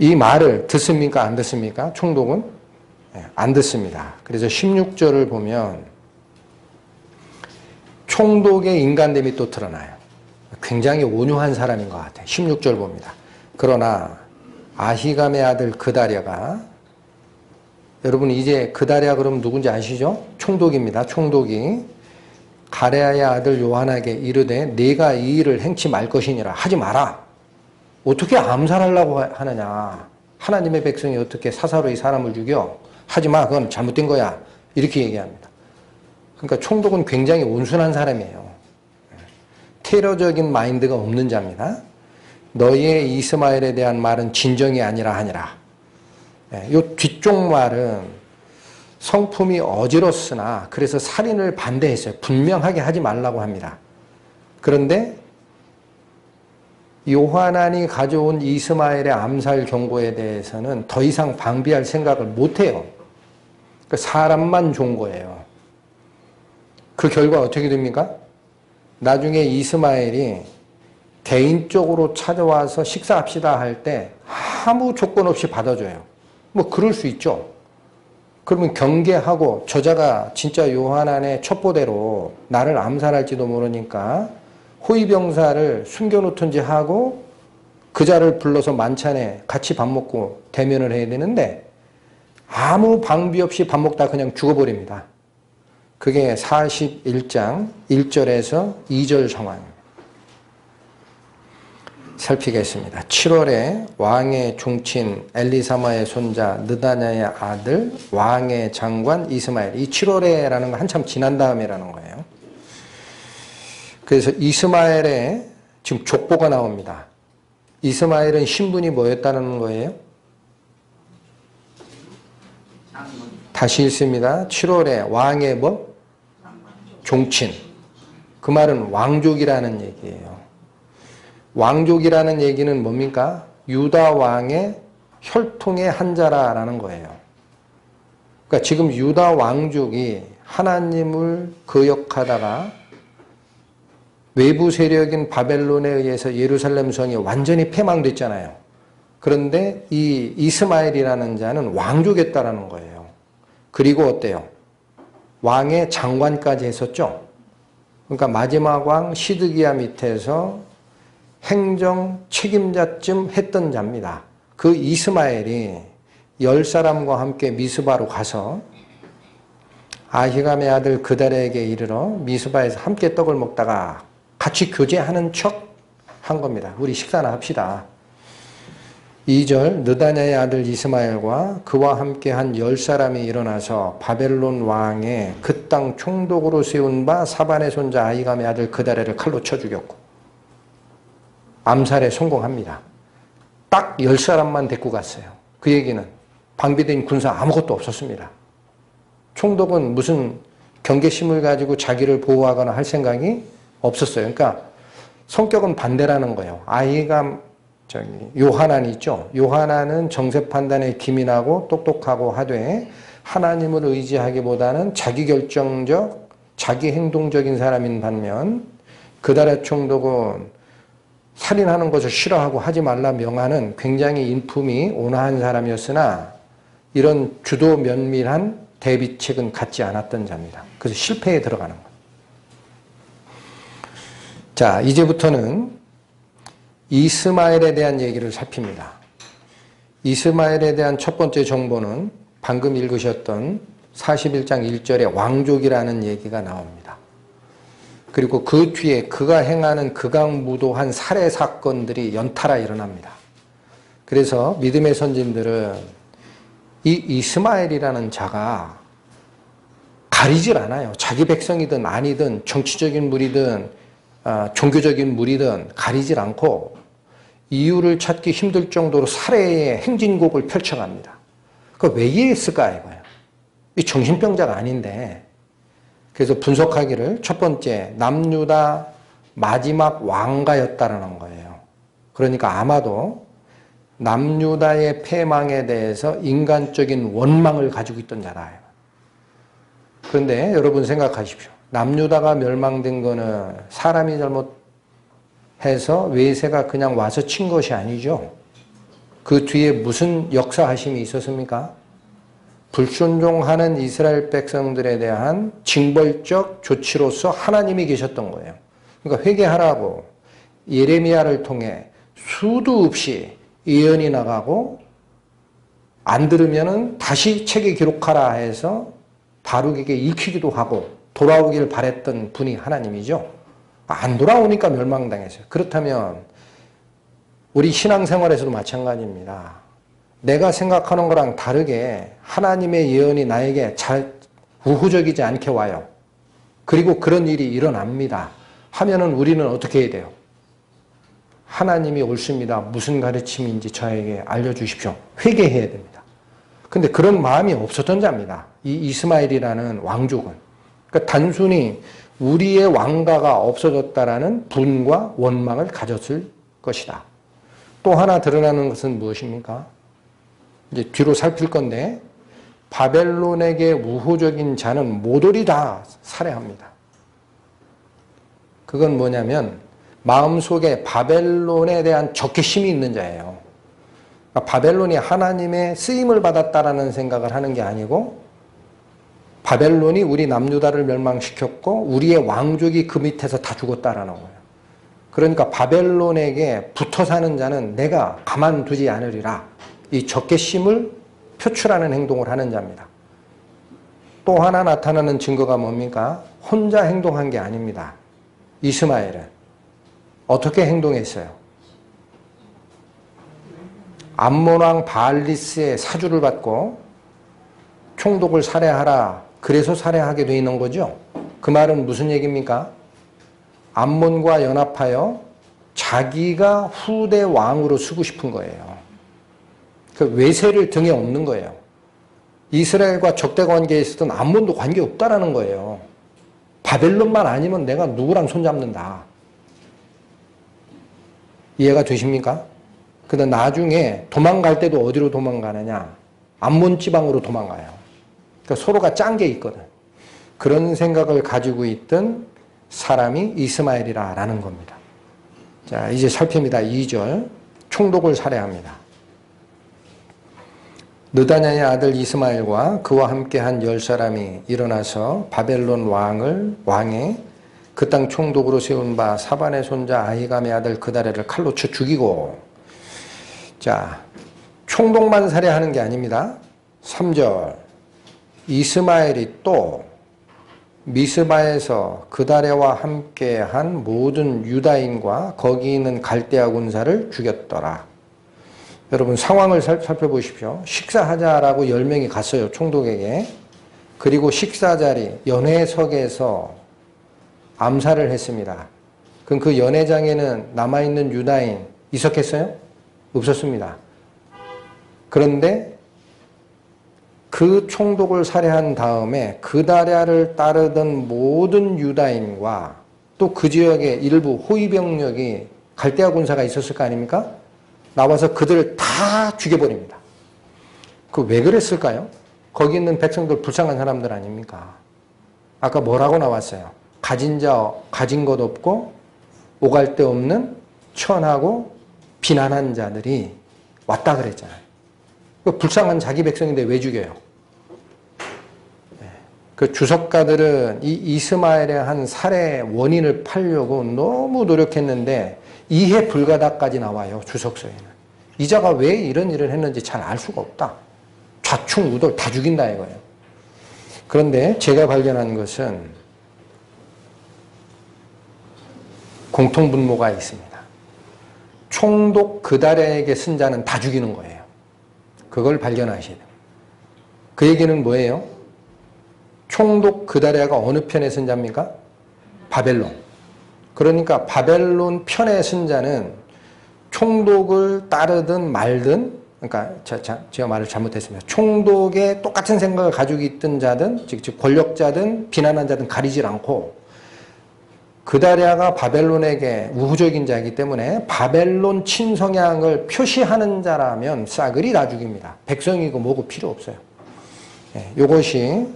A: 이 말을 듣습니까? 안 듣습니까? 총독은? 안 듣습니다. 그래서 16절을 보면 총독의 인간됨이 또 드러나요. 굉장히 온유한 사람인 것 같아요. 16절 봅니다. 그러나 아히감의 아들 그다랴가, 여러분 이제 그다랴 그러면 누군지 아시죠? 총독입니다. 총독이 가레아의 아들 요한에게 이르되 내가 이 일을 행치 말 것이니라. 하지 마라. 어떻게 암살하려고 하느냐. 하나님의 백성이 어떻게 사사로이 사람을 죽여. 하지 마. 그건 잘못된 거야. 이렇게 얘기합니다. 그러니까 총독은 굉장히 온순한 사람이에요. 테러적인 마인드가 없는 자입니다. 너희의 이스마엘에 대한 말은 진정이 아니라 하니라. 이 뒤쪽 말은 성품이 어지럽으나 그래서 살인을 반대했어요. 분명하게 하지 말라고 합니다. 그런데 요하난이 가져온 이스마엘의 암살 경고에 대해서는 더 이상 방비할 생각을 못해요. 사람만 좋은 거예요. 그 결과 어떻게 됩니까? 나중에 이스마엘이 개인적으로 찾아와서 식사합시다 할 때 아무 조건 없이 받아줘요. 뭐 그럴 수 있죠. 그러면 경계하고 저자가 진짜 요하난의 첩보대로 나를 암살할지도 모르니까 호위병사를 숨겨놓든지 하고 그 자를 불러서 만찬에 같이 밥 먹고 대면을 해야 되는데 아무 방비 없이 밥 먹다 그냥 죽어버립니다. 그게 41장 1절에서 2절 상황입니다. 살피겠습니다. 7월에 왕의 종친 엘리사마의 손자 느다냐의 아들 왕의 장관 이스마엘. 이 7월에라는 건 한참 지난 다음이라는 거예요. 그래서 이스마엘의 지금 족보가 나옵니다. 이스마엘은 신분이 뭐였다는 거예요? 다시 읽습니다. 7월에 왕의 뭐? 종친. 그 말은 왕족이라는 얘기예요. 왕족이라는 얘기는 뭡니까? 유다 왕의 혈통의 한 자라라는 거예요. 그러니까 지금 유다 왕족이 하나님을 거역하다가 외부 세력인 바벨론에 의해서 예루살렘 성이 완전히 패망됐잖아요. 그런데 이 이스마엘이라는 자는 왕족이었다라는 거예요. 그리고 어때요? 왕의 장관까지 했었죠. 그러니까 마지막 왕 시드기야 밑에서 행정 책임자쯤 했던 자입니다. 그 이스마엘이 10사람과 함께 미스바로 가서 아히감의 아들 그달에게 이르러 미스바에서 함께 떡을 먹다가 같이 교제하는 척 한 겁니다. 우리 식사나 합시다. 2절 느다냐의 아들 이스마엘과 그와 함께 한 10사람이 일어나서 바벨론 왕의 그 땅 총독으로 세운 바 사반의 손자 아히감의 아들 그달에를 칼로 쳐 죽였고 암살에 성공합니다. 딱 10사람만 데리고 갔어요. 그 얘기는 방비된 군사 아무것도 없었습니다. 총독은 무슨 경계심을 가지고 자기를 보호하거나 할 생각이 없었어요. 그러니까 성격은 반대라는 거예요. 아히감 요하난이 있죠. 요하난은 정세 판단에 기민하고 똑똑하고 하되 하나님을 의지하기보다는 자기결정적, 자기 행동적인 사람인 반면 그달의 총독은 살인하는 것을 싫어하고 하지 말라 명하는 굉장히 인품이 온화한 사람이었으나 이런 주도 면밀한 대비책은 갖지 않았던 자입니다. 그래서 실패에 들어가는 거예요. 자, 이제부터는 이스마엘에 대한 얘기를 살핍니다. 이스마엘에 대한 첫 번째 정보는 방금 읽으셨던 41장 1절에 왕족이라는 얘기가 나옵니다. 그리고 그 뒤에 그가 행하는 극악무도한 살해 사건들이 연달아 일어납니다. 그래서 믿음의 선진들은 이 이스마엘이라는 자가 가리질 않아요. 자기 백성이든 아니든 정치적인 무리든 종교적인 무리든 가리질 않고 이유를 찾기 힘들 정도로 살해의 행진곡을 펼쳐갑니다. 그걸 왜 이해했을까 이거예요. 이 정신병자가 아닌데. 그래서 분석하기를 첫 번째 남유다 마지막 왕가였다라는 거예요. 그러니까 아마도 남유다의 패망에 대해서 인간적인 원망을 가지고 있던 자다. 그런데 여러분 생각하십시오. 남유다가 멸망된 거는 사람이 잘못해서 외세가 그냥 와서 친 것이 아니죠. 그 뒤에 무슨 역사하심이 있었습니까? 불순종하는 이스라엘 백성들에 대한 징벌적 조치로서 하나님이 계셨던 거예요. 그러니까 회개하라고 예레미야를 통해 수도 없이 예언이 나가고 안 들으면은 다시 책에 기록하라 해서 바룩에게 읽히기도 하고 돌아오길 바랬던 분이 하나님이죠. 안 돌아오니까 멸망당했어요. 그렇다면 우리 신앙생활에서도 마찬가지입니다. 내가 생각하는 거랑 다르게 하나님의 예언이 나에게 잘 우호적이지 않게 와요. 그리고 그런 일이 일어납니다. 하면은 우리는 어떻게 해야 돼요? 하나님이 옳습니다. 무슨 가르침인지 저에게 알려주십시오. 회개해야 됩니다. 근데 그런 마음이 없었던 자입니다. 이 이스마엘이라는 왕족은. 그러니까 단순히 우리의 왕가가 없어졌다라는 분과 원망을 가졌을 것이다. 또 하나 드러나는 것은 무엇입니까? 이제 뒤로 살필 건데 바벨론에게 우호적인 자는 모조리 다 살해합니다. 그건 뭐냐면 마음속에 바벨론에 대한 적개심이 있는 자예요. 그러니까 바벨론이 하나님의 쓰임을 받았다라는 생각을 하는 게 아니고 바벨론이 우리 남유다를 멸망시켰고 우리의 왕족이 그 밑에서 다 죽었다라는 거예요. 그러니까 바벨론에게 붙어 사는 자는 내가 가만두지 않으리라. 이 적개심을 표출하는 행동을 하는 자입니다. 또 하나 나타나는 증거가 뭡니까? 혼자 행동한 게 아닙니다. 이스마엘은 어떻게 행동했어요? 암몬 왕 바알리스의 사주를 받고 총독을 살해하라. 그래서 살해하게 돼 있는 거죠. 그 말은 무슨 얘기입니까? 암몬과 연합하여 자기가 후대 왕으로 쓰고 싶은 거예요. 그 외세를 등에 업는 거예요. 이스라엘과 적대 관계에 있었던 암몬도 관계없다라는 거예요. 바벨론만 아니면 내가 누구랑 손잡는다. 이해가 되십니까? 근데 나중에 도망갈 때도 어디로 도망가느냐? 암몬 지방으로 도망가요. 그러니까 서로가 짠 게 있거든. 그런 생각을 가지고 있던 사람이 이스마엘이라는 겁니다. 자, 이제 살펴봅니다. 2절. 총독을 살해합니다. 느다냐의 아들 이스마엘과 그와 함께한 10사람이 일어나서 바벨론 왕의 그 땅 총독으로 세운 바 사반의 손자 아히감의 아들 그다레를 칼로 쳐 죽이고, 자, 총독만 살해하는 게 아닙니다. 3절. 이스마엘이 또 미스바에서 그다레와 함께한 모든 유다인과 거기 있는 갈대아 군사를 죽였더라. 여러분 상황을 살펴보십시오. 식사하자라고 10명이 갔어요. 총독에게. 그리고 식사 자리 연회석에서 암살을 했습니다. 그럼 그 연회장에는 남아있는 유다인 있었겠어요? 없었습니다. 그런데 그 총독을 살해한 다음에 그다랴를 따르던 모든 유다인과 또 그 지역의 일부 호위병력이 갈대아 군사가 있었을 거 아닙니까? 나와서 그들을 다 죽여버립니다. 그 왜 그랬을까요? 거기 있는 백성들 불쌍한 사람들 아닙니까? 아까 뭐라고 나왔어요? 가진 자 가진 것 없고 오갈 데 없는 천하고 비난한 자들이 왔다 그랬잖아요. 그 불쌍한 자기 백성인데 왜 죽여요? 그 주석가들은 이 이스마엘의 한 살해 원인을 팔려고 너무 노력했는데 이해 불가다까지 나와요. 주석서에는. 이자가 왜 이런 일을 했는지 잘 알 수가 없다. 좌충우돌 다 죽인다 이거예요. 그런데 제가 발견한 것은 공통분모가 있습니다. 총독 그다랴에게 쓴 자는 다 죽이는 거예요. 그걸 발견하셔야 돼요. 그 얘기는 뭐예요? 총독 그다랴가 어느 편에 쓴 자입니까? 바벨론. 그러니까 바벨론 편에 쓴 자는 총독을 따르든 말든, 그러니까 제가 말을 잘못했습니다. 총독의 똑같은 생각을 가지고 있던 자든, 즉 권력자든 비난한 자든 가리질 않고 그다랴가 바벨론에게 우호적인 자이기 때문에 바벨론 친성향을 표시하는 자라면 싸그리 다 죽입니다. 백성이고 뭐고 필요 없어요. 이것이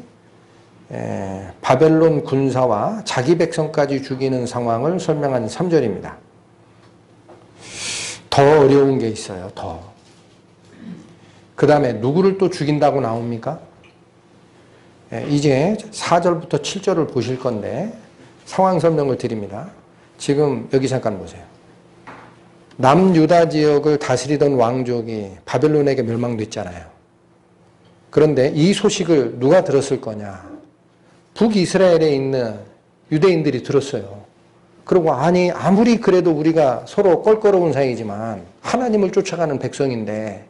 A: 바벨론 군사와 자기 백성까지 죽이는 상황을 설명한 3절입니다. 더 어려운 게 있어요. 더. 그 다음에 누구를 또 죽인다고 나옵니까? 이제 4절부터 7절을 보실 건데 상황 설명을 드립니다. 지금 여기 잠깐 보세요. 남유다 지역을 다스리던 왕족이 바벨론에게 멸망됐잖아요. 그런데 이 소식을 누가 들었을 거냐? 북이스라엘에 있는 유대인들이 들었어요. 그리고 아무리 그래도 우리가 서로 껄끄러운 사이지만 하나님을 쫓아가는 백성인데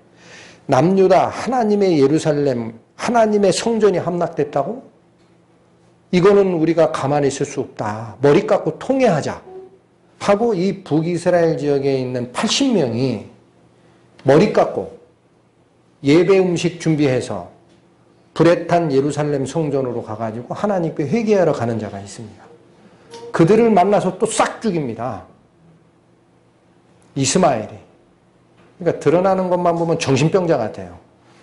A: 남유다 하나님의 예루살렘 하나님의 성전이 함락됐다고? 이거는 우리가 가만히 있을 수 없다. 머리 깎고 통회하자 하고 이 북이스라엘 지역에 있는 80명이 머리 깎고 예배 음식 준비해서 불에 탄 예루살렘 성전으로 가가지고 하나님께 회개하러 가는 자가 있습니다. 그들을 만나서 또 싹 죽입니다. 이스마엘이. 그러니까 드러나는 것만 보면 정신병자 같아요.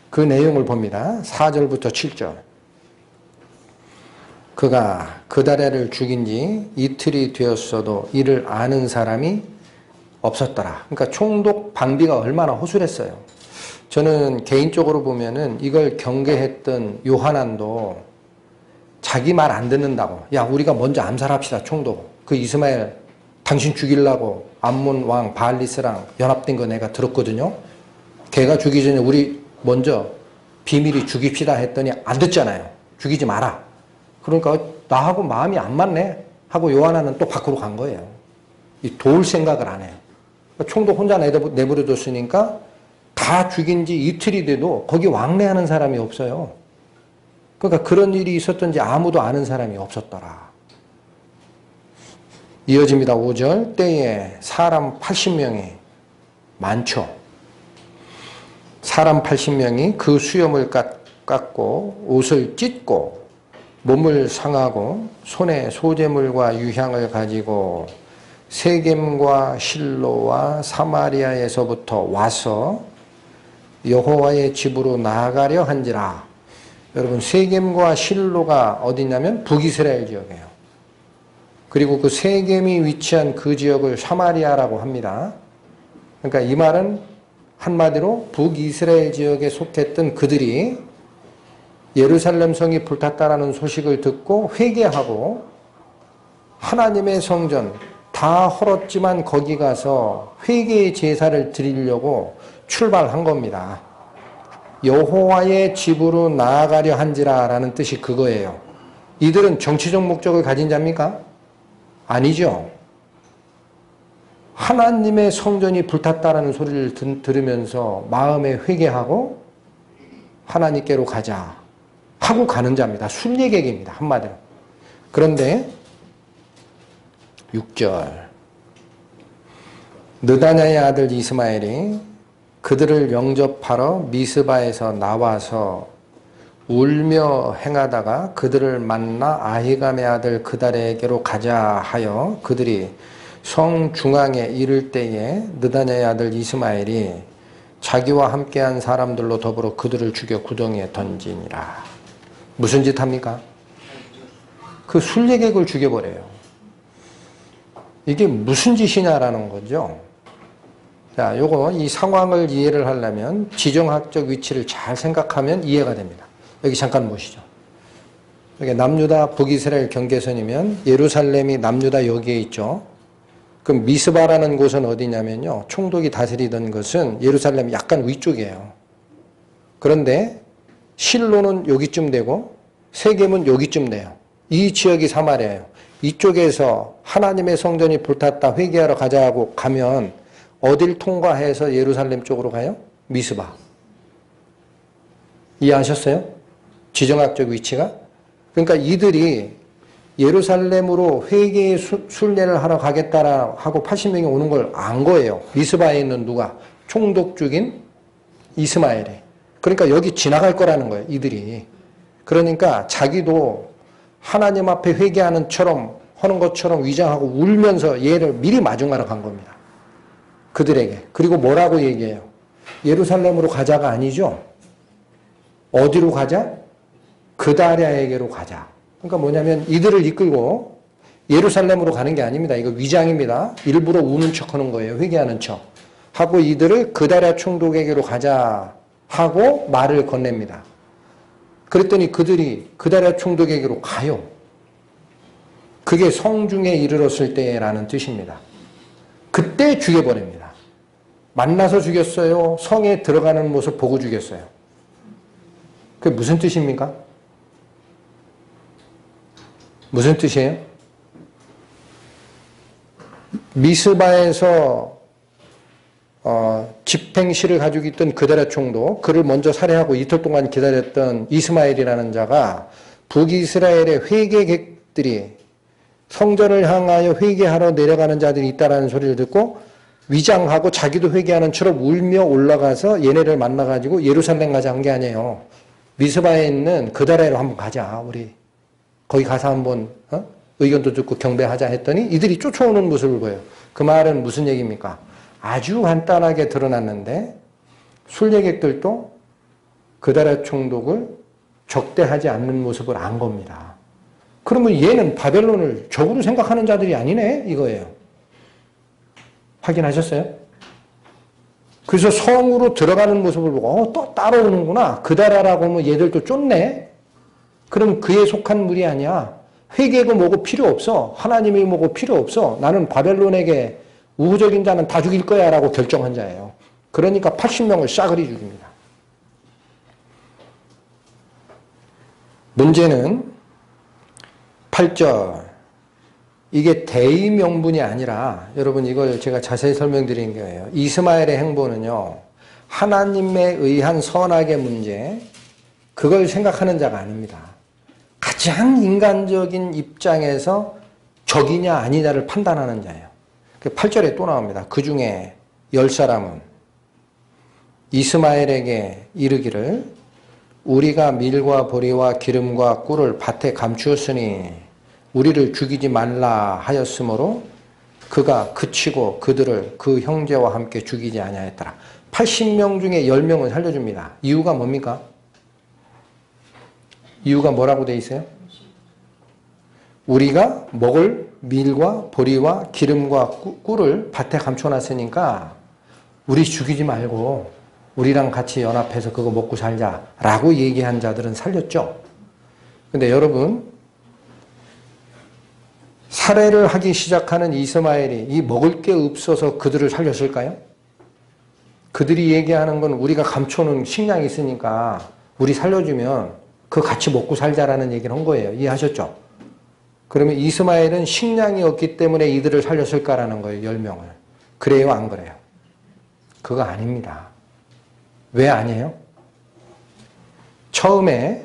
A: 그 내용을 봅니다. 4절부터 7절. 그가 그다랴를 죽인 지 이틀이 되었어도 이를 아는 사람이 없었더라. 그러니까 총독 방비가 얼마나 허술했어요. 저는 개인적으로 보면은 이걸 경계했던 요하난도 자기 말 안 듣는다고, 야 우리가 먼저 암살합시다 총독. 그 이스마엘 당신 죽이려고 암몬 왕 바알리스랑 연합된 거 내가 들었거든요. 걔가 죽이기 전에 우리 먼저 비밀히 죽입시다 했더니 안 듣잖아요. 죽이지 마라. 그러니까 나하고 마음이 안 맞네 하고 요하나는 또 밖으로 간 거예요. 이 도울 생각을 안 해요. 총독 혼자 내버려뒀으니까 다 죽인 지 이틀이 돼도 거기 왕래하는 사람이 없어요. 그러니까 그런 일이 있었던지 아무도 아는 사람이 없었더라. 이어집니다. 5절. 때에 사람 80명이 많죠. 사람 80명이 그 수염을 깎고 옷을 찢고 몸을 상하고 손에 소재물과 유향을 가지고 세겜과 실로와 사마리아에서부터 와서 여호와의 집으로 나아가려 한지라. 여러분, 세겜과 실로가 어디냐면 북이스라엘 지역이에요. 그리고 그 세겜이 위치한 그 지역을 사마리아라고 합니다. 그러니까 이 말은 한마디로 북이스라엘 지역에 속했던 그들이 예루살렘 성이 불탔다라는 소식을 듣고 회개하고 하나님의 성전 다 헐었지만 거기 가서 회개의 제사를 드리려고 출발한 겁니다. 여호와의 집으로 나아가려 한지라 라는 뜻이 그거예요. 이들은 정치적 목적을 가진 자입니까? 아니죠. 하나님의 성전이 불탔다라는 소리를 들으면서 마음에 회개하고 하나님께로 가자 하고 가는 자입니다. 순례객입니다. 한마디로. 그런데 6절 느다냐의 아들 이스마엘이 그들을 영접하러 미스바에서 나와서 울며 행하다가 그들을 만나 아히감의 아들 그달에게로 가자 하여 그들이 성 중앙에 이를 때에 느다냐의 아들 이스마엘이 자기와 함께한 사람들로 더불어 그들을 죽여 구덩이에 던지니라. 무슨 짓 합니까? 그 순례객을 죽여버려요. 이게 무슨 짓이냐라는 거죠. 자, 요거 이 상황을 이해를 하려면 지정학적 위치를 잘 생각하면 이해가 됩니다. 여기 잠깐 보시죠. 여기 남유다 북이스라엘 경계선이면 예루살렘이 남유다 여기에 있죠. 그럼 미스바라는 곳은 어디냐면요. 총독이 다스리던 것은 예루살렘 약간 위쪽이에요. 그런데 실로는 여기쯤 되고 세겜은 여기쯤 돼요. 이 지역이 사마리아예요. 이쪽에서 하나님의 성전이 불탔다 회개하러 가자고 가면 어딜 통과해서 예루살렘 쪽으로 가요? 미스바. 이해하셨어요? 지정학적 위치가? 그러니까 이들이 예루살렘으로 회개의 순례를 하러 가겠다라 하고 80명이 오는 걸 안 거예요. 미스바에 있는 누가? 총독 중인 이스마엘이. 그러니까 여기 지나갈 거라는 거예요. 이들이. 그러니까 자기도 하나님 앞에 회개하는 것처럼 위장하고 울면서 얘를 미리 마중하러 간 겁니다. 그들에게. 그리고 뭐라고 얘기해요? 예루살렘으로 가자가 아니죠. 어디로 가자? 그다랴에게로 가자. 그러니까 뭐냐면 이들을 이끌고 예루살렘으로 가는 게 아닙니다. 이거 위장입니다. 일부러 우는 척하는 거예요. 회개하는 척. 하고 이들을 그다랴 총독에게로 가자 하고 말을 건넵니다. 그랬더니 그들이 그다랴 총독에게로 가요. 그게 성중에 이르렀을 때라는 뜻입니다. 그때 죽여버립니다. 만나서 죽였어요? 성에 들어가는 모습 보고 죽였어요? 그게 무슨 뜻입니까? 무슨 뜻이에요? 미스바에서 집행실을 가지고 있던 그다랴 총독, 그를 먼저 살해하고 이틀 동안 기다렸던 이스마엘이라는 자가 북이스라엘의 회개객들이 성전을 향하여 회개하러 내려가는 자들이 있다라는 소리를 듣고 위장하고 자기도 회개하는 처럼 울며 올라가서 얘네를 만나가지고 예루살렘 가자 한 게 아니에요. 미스바에 있는 그다랴로 한번 가자. 우리 거기 가서 한번 의견도 듣고 경배하자 했더니 이들이 쫓아오는 모습을 보여요. 그 말은 무슨 얘기입니까? 아주 간단하게 드러났는데 순례객들도 그다랴 총독을 적대하지 않는 모습을 안 겁니다. 그러면 얘는 바벨론을 적으로 생각하는 자들이 아니네 이거예요. 확인하셨어요? 그래서 성으로 들어가는 모습을 보고 또 따라오는구나. 그다랴라고 하면 얘들도 쫓네. 그럼 그에 속한 무리 아니야. 회개고 뭐고 필요 없어. 하나님이 뭐고 필요 없어. 나는 바벨론에게 우호적인 자는 다 죽일 거야 라고 결정한 자예요. 그러니까 80명을 싸그리 죽입니다. 문제는 8절. 이게 대의 명분이 아니라 여러분 이걸 제가 자세히 설명드린 거예요. 이스마엘의 행보는요. 하나님에 의한 선악의 문제 그걸 생각하는 자가 아닙니다. 가장 인간적인 입장에서 적이냐 아니냐를 판단하는 자예요. 8절에 또 나옵니다. 그 중에 10사람은 이스마엘에게 이르기를 우리가 밀과 보리와 기름과 꿀을 밭에 감추었으니 우리를 죽이지 말라 하였으므로 그가 그치고 그들을 그 형제와 함께 죽이지 아니하였더라. 80명 중에 10명은 살려줍니다. 이유가 뭡니까? 이유가 뭐라고 돼 있어요? 우리가 먹을 밀과 보리와 기름과 꿀을 밭에 감춰놨으니까 우리 죽이지 말고 우리랑 같이 연합해서 그거 먹고 살자라고 얘기한 자들은 살렸죠. 근데 여러분, 살해를 하기 시작하는 이스마엘이 이 먹을 게 없어서 그들을 살렸을까요? 그들이 얘기하는 건 우리가 감춰놓은 식량이 있으니까 우리 살려주면 그거 같이 먹고 살자라는 얘기를 한 거예요. 이해하셨죠? 그러면 이스마엘은 식량이 없기 때문에 이들을 살렸을까라는 거예요. 10명을. 그래요? 안 그래요? 그거 아닙니다. 왜 아니에요? 처음에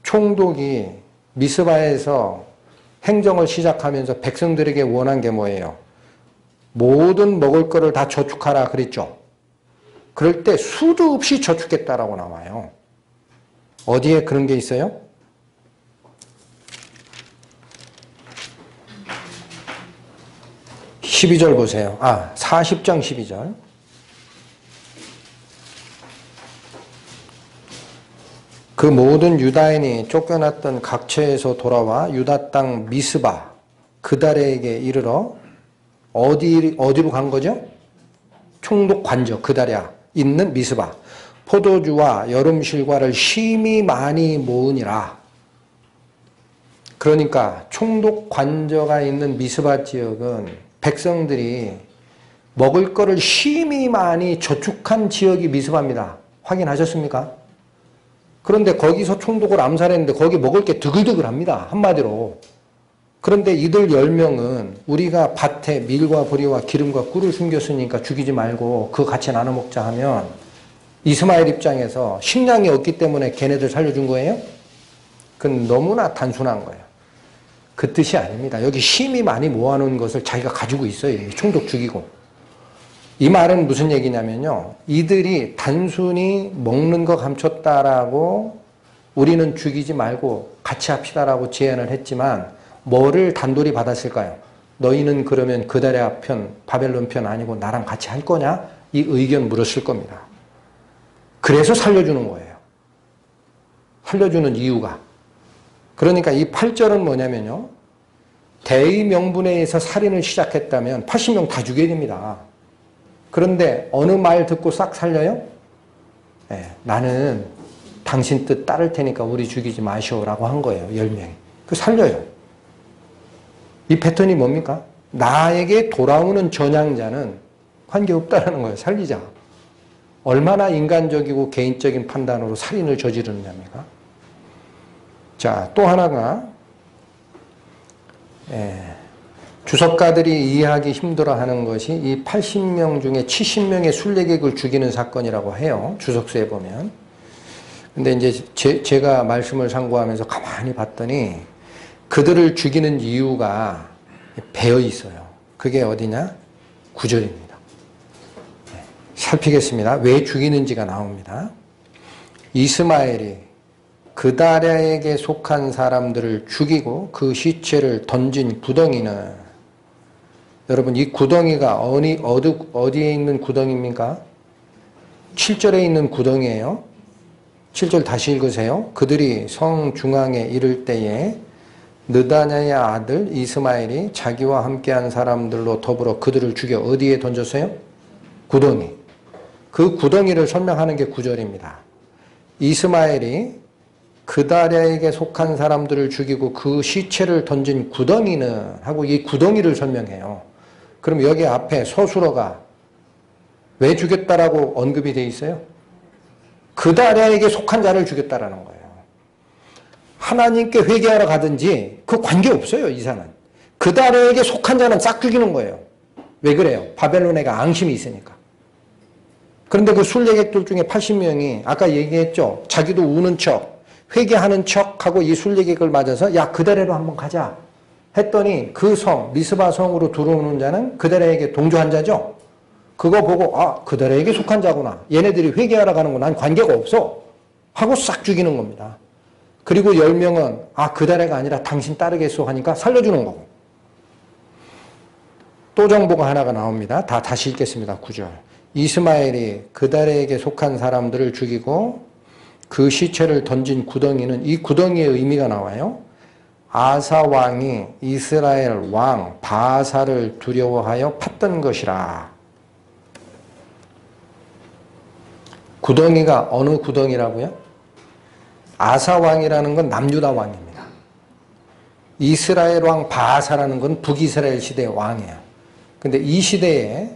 A: 총독이 미스바에서 행정을 시작하면서 백성들에게 원한 게 뭐예요? 모든 먹을 거를 다 저축하라 그랬죠. 그럴 때 수도 없이 저축했다라고 나와요. 어디에 그런 게 있어요? 12절 보세요. 40장 12절. 그 모든 유다인이 쫓겨났던 각처에서 돌아와 유다 땅 미스바 그달에게 이르러 어디로 간 거죠? 총독 관저 그달에 있는 미스바 포도주와 여름 실과를 심히 많이 모으니라. 그러니까 총독 관저가 있는 미스바 지역은 백성들이 먹을 거를 심히 많이 저축한 지역이 미스바입니다. 확인하셨습니까? 그런데 거기서 총독을 암살했는데 거기 먹을 게 드글드글합니다. 한마디로. 그런데 이들 10명은 우리가 밭에 밀과 보리와 기름과 꿀을 숨겼으니까 죽이지 말고 그거 같이 나눠 먹자 하면 이스마엘 입장에서 식량이 없기 때문에 걔네들 살려준 거예요? 그건 너무나 단순한 거예요. 그 뜻이 아닙니다. 여기 심히 많이 모아놓은 것을 자기가 가지고 있어요. 총독 죽이고. 이 말은 무슨 얘기냐면요. 이들이 단순히 먹는 거 감췄다라고 우리는 죽이지 말고 같이 합시다라고 제안을 했지만 뭐를 단돌이 받았을까요? 너희는 그러면 그달의 편, 바벨론 편 아니고 나랑 같이 할 거냐? 이 의견 물었을 겁니다. 그래서 살려주는 거예요. 살려주는 이유가. 그러니까 이 8절은 뭐냐면요. 대의 명분에 의해서 살인을 시작했다면 80명 다 죽여야 됩니다. 그런데 어느 말 듣고 싹 살려요? 네, 나는 당신 뜻 따를 테니까 우리 죽이지 마시오라고 한 거예요. 10명이. 그 살려요. 이 패턴이 뭡니까? 나에게 돌아오는 전향자는 관계없다라는 거예요. 살리자. 얼마나 인간적이고 개인적인 판단으로 살인을 저지르느냐입니까? 자, 또 하나가 주석가들이 이해하기 힘들어하는 것이 이 80명 중에 70명의 순례객을 죽이는 사건이라고 해요. 주석서에 보면. 근데 이제 제가 말씀을 상고하면서 가만히 봤더니 그들을 죽이는 이유가 배어 있어요. 그게 어디냐? 9절입니다. 살피겠습니다. 왜 죽이는지가 나옵니다. 이스마엘이 그다랴에게 속한 사람들을 죽이고 그 시체를 던진 구덩이는 여러분 이 구덩이가 어디에 있는 구덩이입니까? 7절에 있는 구덩이에요. 7절 다시 읽으세요. 그들이 성 중앙에 이를 때에 느다냐의 아들 이스마엘이 자기와 함께한 사람들로 더불어 그들을 죽여 어디에 던졌어요? 구덩이. 그 구덩이를 설명하는 게 9절입니다. 이스마엘이 그다랴에게 속한 사람들을 죽이고 그 시체를 던진 구덩이는 하고 이 구덩이를 설명해요. 그럼 여기 앞에 서술어가 왜 죽였다라고 언급이 돼 있어요? 그다랴에게 속한 자를 죽였다라는 거예요. 하나님께 회개하러 가든지 그 관계없어요. 이사는. 그다랴에게 속한 자는 싹 죽이는 거예요. 왜 그래요? 바벨론에가 앙심이 있으니까. 그런데 그 순례객들 중에 80명이 아까 얘기했죠. 자기도 우는 척, 회개하는 척하고 이 순례객을 맞아서 야 그다랴로 한번 가자 했더니 그 성, 미스바 성으로 들어오는 자는 그다랴에게 동조한 자죠. 그거 보고 그다랴에게 속한 자구나. 얘네들이 회개하러 가는 거 난 관계가 없어. 하고 싹 죽이는 겁니다. 그리고 10명은 그달 애가 아니라 당신 따르겠소 하니까 살려주는 거고. 또 정보가 하나가 나옵니다. 다시 읽겠습니다. 9절. 이스마엘이 그달에게 속한 사람들을 죽이고 그 시체를 던진 구덩이는, 이 구덩이의 의미가 나와요. 아사 왕이 이스라엘 왕 바사를 두려워하여 팠던 것이라. 구덩이가 어느 구덩이라고요? 아사 왕이라는 건 남유다 왕입니다. 이스라엘 왕 바사라는 건 북이스라엘 시대의 왕이에요. 근데 이 시대에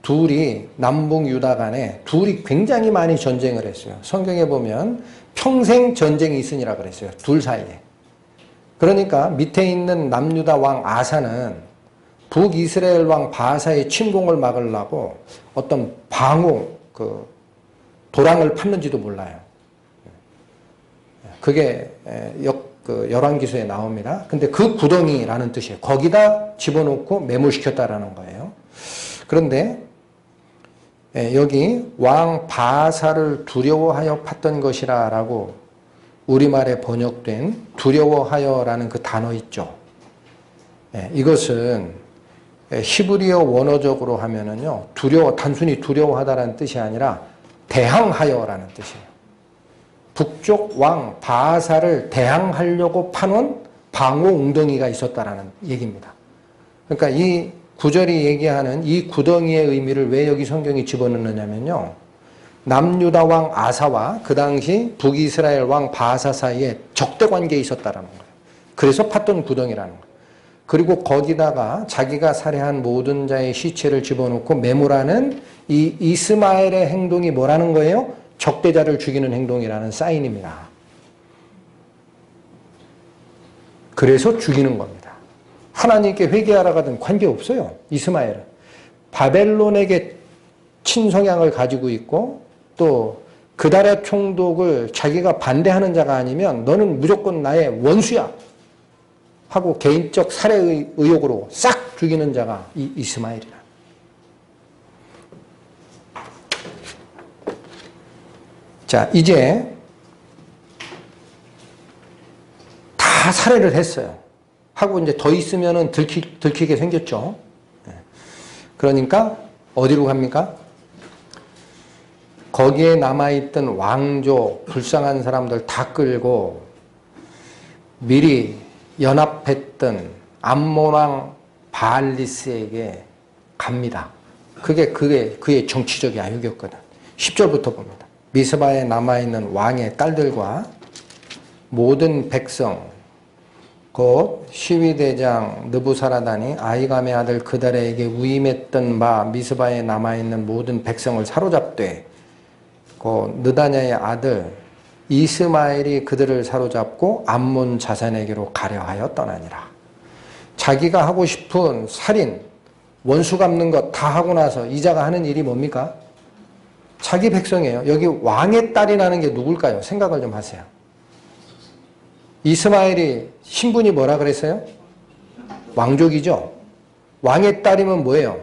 A: 둘이 남북 유다 간에 둘이 굉장히 많이 전쟁을 했어요. 성경에 보면 평생 전쟁이 있으니라 그랬어요. 둘 사이에. 그러니까 밑에 있는 남유다 왕 아사는 북이스라엘 왕 바사의 침공을 막으려고 어떤 방어 도랑을 팠는지도 몰라요. 그게 열왕기서에 나옵니다. 근데 그 구덩이라는 뜻이에요. 거기다 집어넣고 매몰시켰다라는 거예요. 그런데 여기 왕 바사를 두려워하여 팠던 것이라 라고 우리말에 번역된 두려워하여라는 그 단어 있죠. 이것은 히브리어 원어적으로 하면은요, 단순히 두려워하다라는 뜻이 아니라 대항하여라는 뜻이에요. 북쪽 왕 바사를 대항하려고 파놓은 방어 웅덩이가 있었다라는 얘기입니다. 그러니까 이 구절이 얘기하는 이 구덩이의 의미를 왜 여기 성경이 집어넣느냐면요, 남유다 왕 아사와 그 당시 북이스라엘 왕 바사 사이에 적대 관계에 있었다라는 거예요. 그래서 팠던 구덩이라는 거예요. 그리고 거기다가 자기가 살해한 모든 자의 시체를 집어넣고 매몰하는 이 이스마엘의 행동이 뭐라는 거예요? 적대자를 죽이는 행동이라는 사인입니다. 그래서 죽이는 겁니다. 하나님께 회개하러 가든 관계없어요. 이스마엘은 바벨론에게 친성향을 가지고 있고 또 그달의 총독을 자기가 반대하는 자가 아니면 너는 무조건 나의 원수야 하고 개인적 살해 의혹으로 싹 죽이는 자가 이 이스마엘이라. 자, 이제 다 살해를 했어요. 하고 이제 더 있으면은 들키게 생겼죠. 그러니까 어디로 갑니까? 거기에 남아있던 왕족, 불쌍한 사람들 다 끌고 미리 연합했던 암몬 왕 바알리스에게 갑니다. 그게 그의 정치적 야욕이었거든. 10절부터 봅니다. 미스바에 남아있는 왕의 딸들과 모든 백성, 곧 시위대장 느부사라단이 아히감의 아들 그달에게 위임했던 바 미스바에 남아있는 모든 백성을 사로잡되 그 느다냐의 아들 이스마엘이 그들을 사로잡고 암몬 자산에게로 가려하여 떠나니라. 자기가 하고 싶은 살인, 원수 갚는 것 다 하고 나서 이자가 하는 일이 뭡니까? 자기 백성이에요. 여기 왕의 딸이라는 게 누굴까요? 생각을 좀 하세요. 이스마엘이 신분이 뭐라 그랬어요? 왕족이죠. 왕의 딸이면 뭐예요?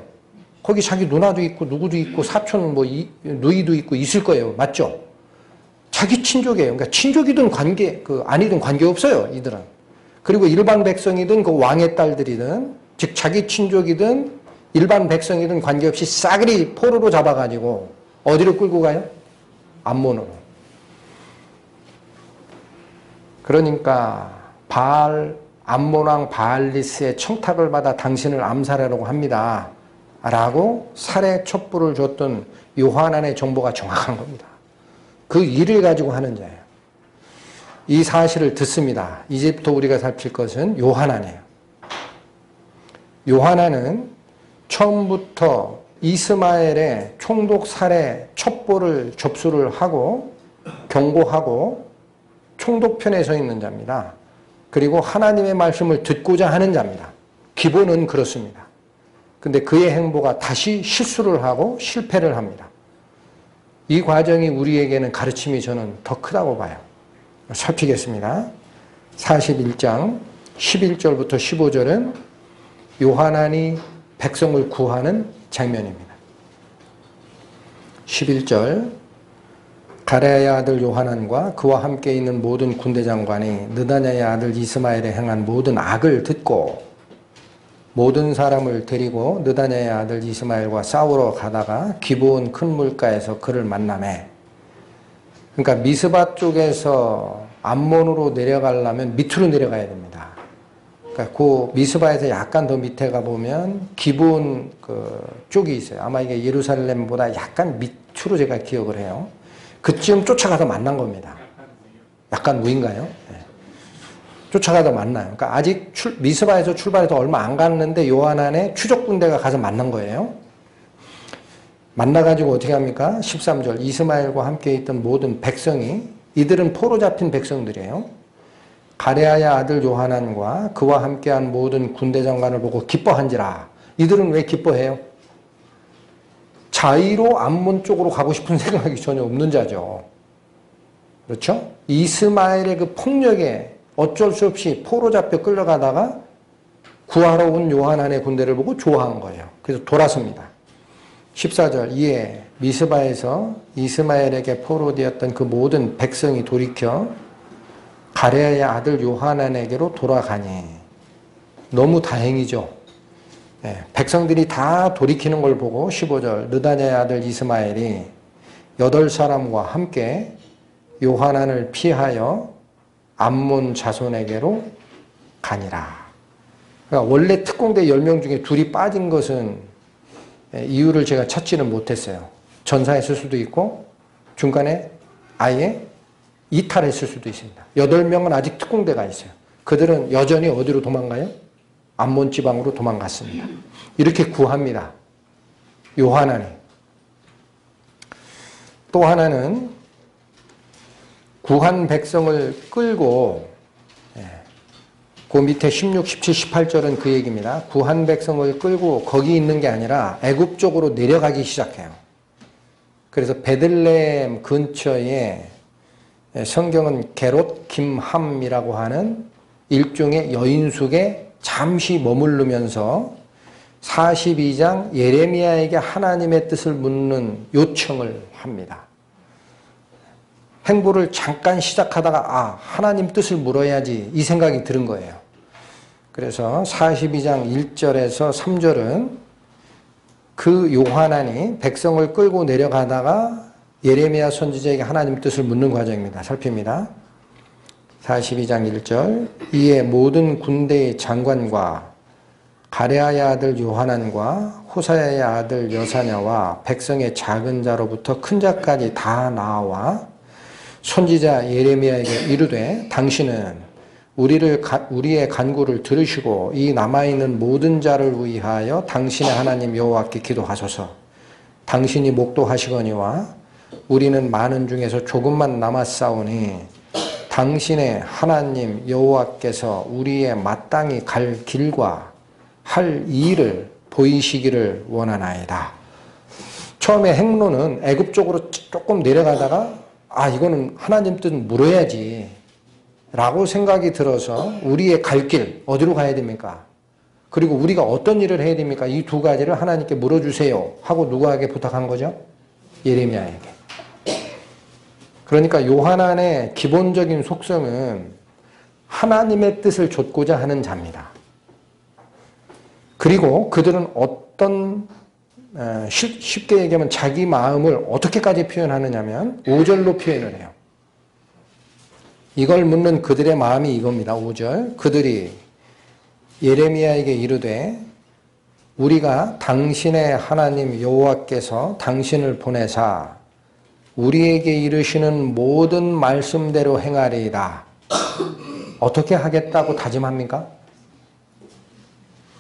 A: 거기 자기 누나도 있고 누구도 있고 사촌 누이도 있고 있을 거예요. 맞죠? 자기 친족이에요. 그러니까 친족이든 아니든 관계없어요. 이들은. 그리고 일반 백성이든 그 왕의 딸들이든 즉 자기 친족이든 일반 백성이든 관계없이 싸그리 포로로 잡아가지고 어디로 끌고 가요? 암몬으로. 그러니까 암몬 왕 바알리스의 청탁을 받아 당신을 암살하려고 합니다. 라고 살해 첩부를 줬던 요하난의 정보가 정확한 겁니다. 그 일을 가지고 하는 자예요. 이 사실을 듣습니다. 이제부터 우리가 살필 것은 요하난이에요. 요하난은 처음부터 이스마엘의 총독 살해 첩보를 접수를 하고 경고하고 총독편에 서 있는 자입니다. 그리고 하나님의 말씀을 듣고자 하는 자입니다. 기본은 그렇습니다. 근데 그의 행보가 다시 실수를 하고 실패를 합니다. 이 과정이 우리에게는 가르침이 저는 더 크다고 봐요. 살피겠습니다. 41장 11절부터 15절은 요하난이 백성을 구하는 장면입니다. 11절 가레아의 아들 요하난과 그와 함께 있는 모든 군대 장관이 느다냐의 아들 이스마엘에 행한 모든 악을 듣고 모든 사람을 데리고 느다냐의 아들 이스마엘과 싸우러 가다가 기브온 큰 물가에서 그를 만나매. 그러니까 미스바 쪽에서 암몬으로 내려가려면 밑으로 내려가야 됩니다. 그러니까 그 미스바에서 약간 더 밑에 가보면 기브온 그 쪽이 있어요. 아마 이게 예루살렘보다 약간 밑으로 제가 기억을 해요. 그쯤 쫓아가서 만난 겁니다. 약간 무인가요? 네. 쫓아가서 만나요. 그러니까 아직 미스바에서 출발해서 얼마 안 갔는데 요하난의 추적군대가 가서 만난 거예요. 만나가지고 어떻게 합니까? 13절 이스마엘과 함께 있던 모든 백성이 이들은 포로 잡힌 백성들이에요. 가레아의 아들 요하난과 그와 함께한 모든 군대 장관을 보고 기뻐한지라. 이들은 왜 기뻐해요? 자의로 암몬 쪽으로 가고 싶은 생각이 전혀 없는 자죠. 그렇죠? 이스마엘의 그 폭력에 어쩔 수 없이 포로 잡혀 끌려가다가 구하러 온 요하난의 군대를 보고 좋아한 거예요. 그래서 돌아섭니다. 14절 이에 미스바에서 이스마엘에게 포로되었던 그 모든 백성이 돌이켜 가레아의 아들 요하난에게로 돌아가니. 너무 다행이죠. 백성들이 다 돌이키는 걸 보고 15절 느다냐의 아들 이스마엘이 8사람과 함께 요하난을 피하여 암몬 자손에게로 가니라. 그러니까 원래 특공대 10명 중에 둘이 빠진 것은 이유를 제가 찾지는 못했어요. 전사했을 수도 있고 중간에 아예 이탈했을 수도 있습니다. 8명은 아직 특공대가 있어요. 그들은 여전히 어디로 도망가요? 암몬 지방으로 도망갔습니다. 이렇게 구합니다. 요하난이. 또 하나는 구한 백성을 끌고 그 밑에 16, 17, 18절은 그 얘기입니다. 구한 백성을 끌고 거기 있는 게 아니라 애굽 쪽으로 내려가기 시작해요. 그래서 베들레헴 근처에 성경은 게롯 김함이라고 하는 일종의 여인숙에 잠시 머무르면서 42장 예레미야에게 하나님의 뜻을 묻는 요청을 합니다. 행보를 잠깐 시작하다가 하나님 뜻을 물어야지 이 생각이 들은 거예요. 그래서 42장 1절에서 3절은 그 요하난이 백성을 끌고 내려가다가 예레미야 선지자에게 하나님 뜻을 묻는 과정입니다. 살핍니다. 42장 1절 이에 모든 군대의 장관과 가레아의 아들 요하난과 호사야의 아들 여사냐와 백성의 작은 자로부터 큰 자까지 다 나와 선지자 예레미야에게 이르되 당신은 우리의 간구를 들으시고 이 남아있는 모든 자를 위하여 당신의 하나님 여호와께 기도하소서. 당신이 목도하시거니와 우리는 많은 중에서 조금만 남았사오니 당신의 하나님 여호와께서 우리의 마땅히 갈 길과 할 일을 보이시기를 원하나이다. 처음에 행로는 애굽 쪽으로 조금 내려가다가 이거는 하나님 뜻 물어야지 라고 생각이 들어서 우리의 갈 길 어디로 가야 됩니까? 그리고 우리가 어떤 일을 해야 됩니까? 이 두 가지를 하나님께 물어주세요 하고 누구에게 부탁한 거죠? 예레미야에게. 그러니까 요하난의 기본적인 속성은 하나님의 뜻을 좇고자 하는 자입니다. 그리고 그들은 쉽게 얘기하면 자기 마음을 어떻게까지 표현하느냐면 5절로 표현을 해요. 이걸 묻는 그들의 마음이 이겁니다. 5절 그들이 예레미야에게 이르되 우리가 당신의 하나님 여호와께서 당신을 보내사 우리에게 이르시는 모든 말씀대로 행하리이다. 어떻게 하겠다고 다짐합니까?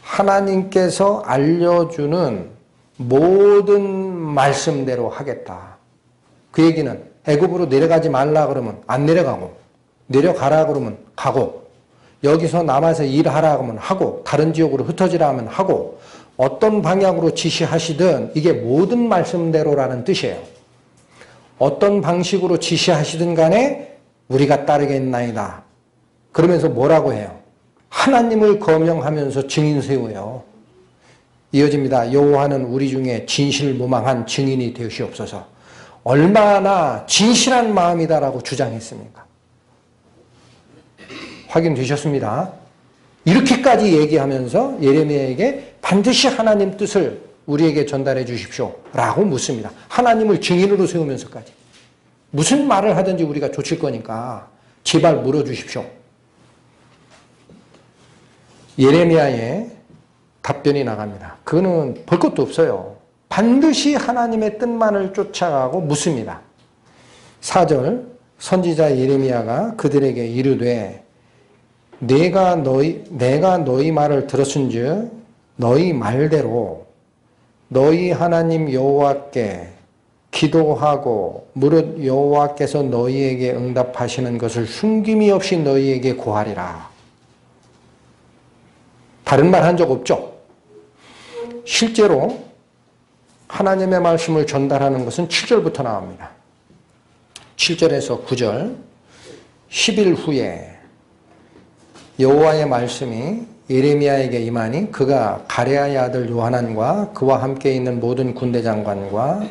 A: 하나님께서 알려주는 모든 말씀대로 하겠다. 그 얘기는 애굽으로 내려가지 말라 그러면 안 내려가고, 내려가라 그러면 가고, 여기서 남아서 일하라 그러면 하고, 다른 지역으로 흩어지라 하면 하고, 어떤 방향으로 지시하시든 이게 모든 말씀대로라는 뜻이에요. 어떤 방식으로 지시하시든 간에 우리가 따르겠나이다. 그러면서 뭐라고 해요? 하나님을 거명하면서 증인 세워요. 이어집니다. 여호와는 우리 중에 진실무망한 증인이 되시옵소서. 얼마나 진실한 마음이다라고 주장했습니까? 확인되셨습니다. 이렇게까지 얘기하면서 예레미야에게 반드시 하나님 뜻을 우리에게 전달해 주십시오 라고 묻습니다. 하나님을 증인으로 세우면서까지. 무슨 말을 하든지 우리가 조칠 거니까 제발 물어주십시오. 예레미야의 답변이 나갑니다. 그거는 볼 것도 없어요. 반드시 하나님의 뜻만을 쫓아가고 묻습니다. 4절 선지자 예레미야가 그들에게 이르되 내가 너희 말을 들었은즉 너희 말대로 너희 하나님 여호와께 기도하고 무릇 여호와께서 너희에게 응답하시는 것을 숨김이 없이 너희에게 고하리라. 다른 말 한 적 없죠? 실제로 하나님의 말씀을 전달하는 것은 7절부터 나옵니다. 7절에서 9절 10일 후에 여호와의 말씀이 예레미야에게 임하니 그가 가레아의 아들 요하난과 그와 함께 있는 모든 군대 장관과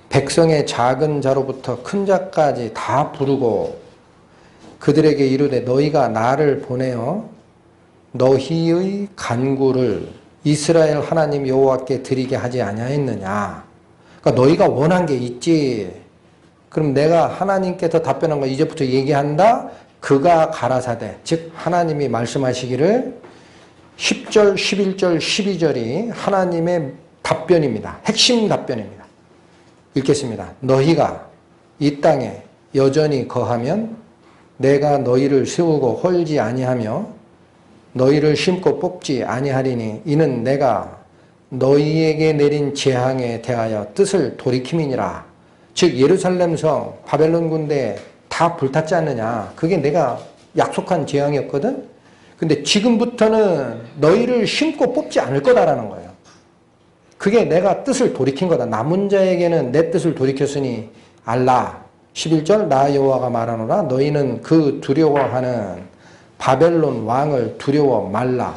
A: 백성의 작은 자로부터 큰 자까지 다 부르고 그들에게 이르되 너희가 나를 보내어 너희의 간구를 이스라엘 하나님 여호와께 드리게 하지 아니하였느냐. 그러니까 너희가 원한 게 있지. 그럼 내가 하나님께서 답변한 거 이제부터 얘기한다. 그가 가라사대 즉 하나님이 말씀하시기를 10절, 11절, 12절이 하나님의 답변입니다. 핵심 답변입니다. 읽겠습니다. 너희가 이 땅에 여전히 거하면 내가 너희를 세우고 헐지 아니하며 너희를 심고 뽑지 아니하리니 이는 내가 너희에게 내린 재앙에 대하여 뜻을 돌이킴이니라. 즉 예루살렘 성 바벨론 군대에 다 불탔지 않느냐. 그게 내가 약속한 재앙이었거든. 근데 지금부터는 너희를 심고 뽑지 않을 거다라는 거예요. 그게 내가 뜻을 돌이킨 거다. 남은 자에게는 내 뜻을 돌이켰으니 알라. 11절 나 여호와가 말하노라 너희는 그 두려워하는 바벨론 왕을 두려워 말라.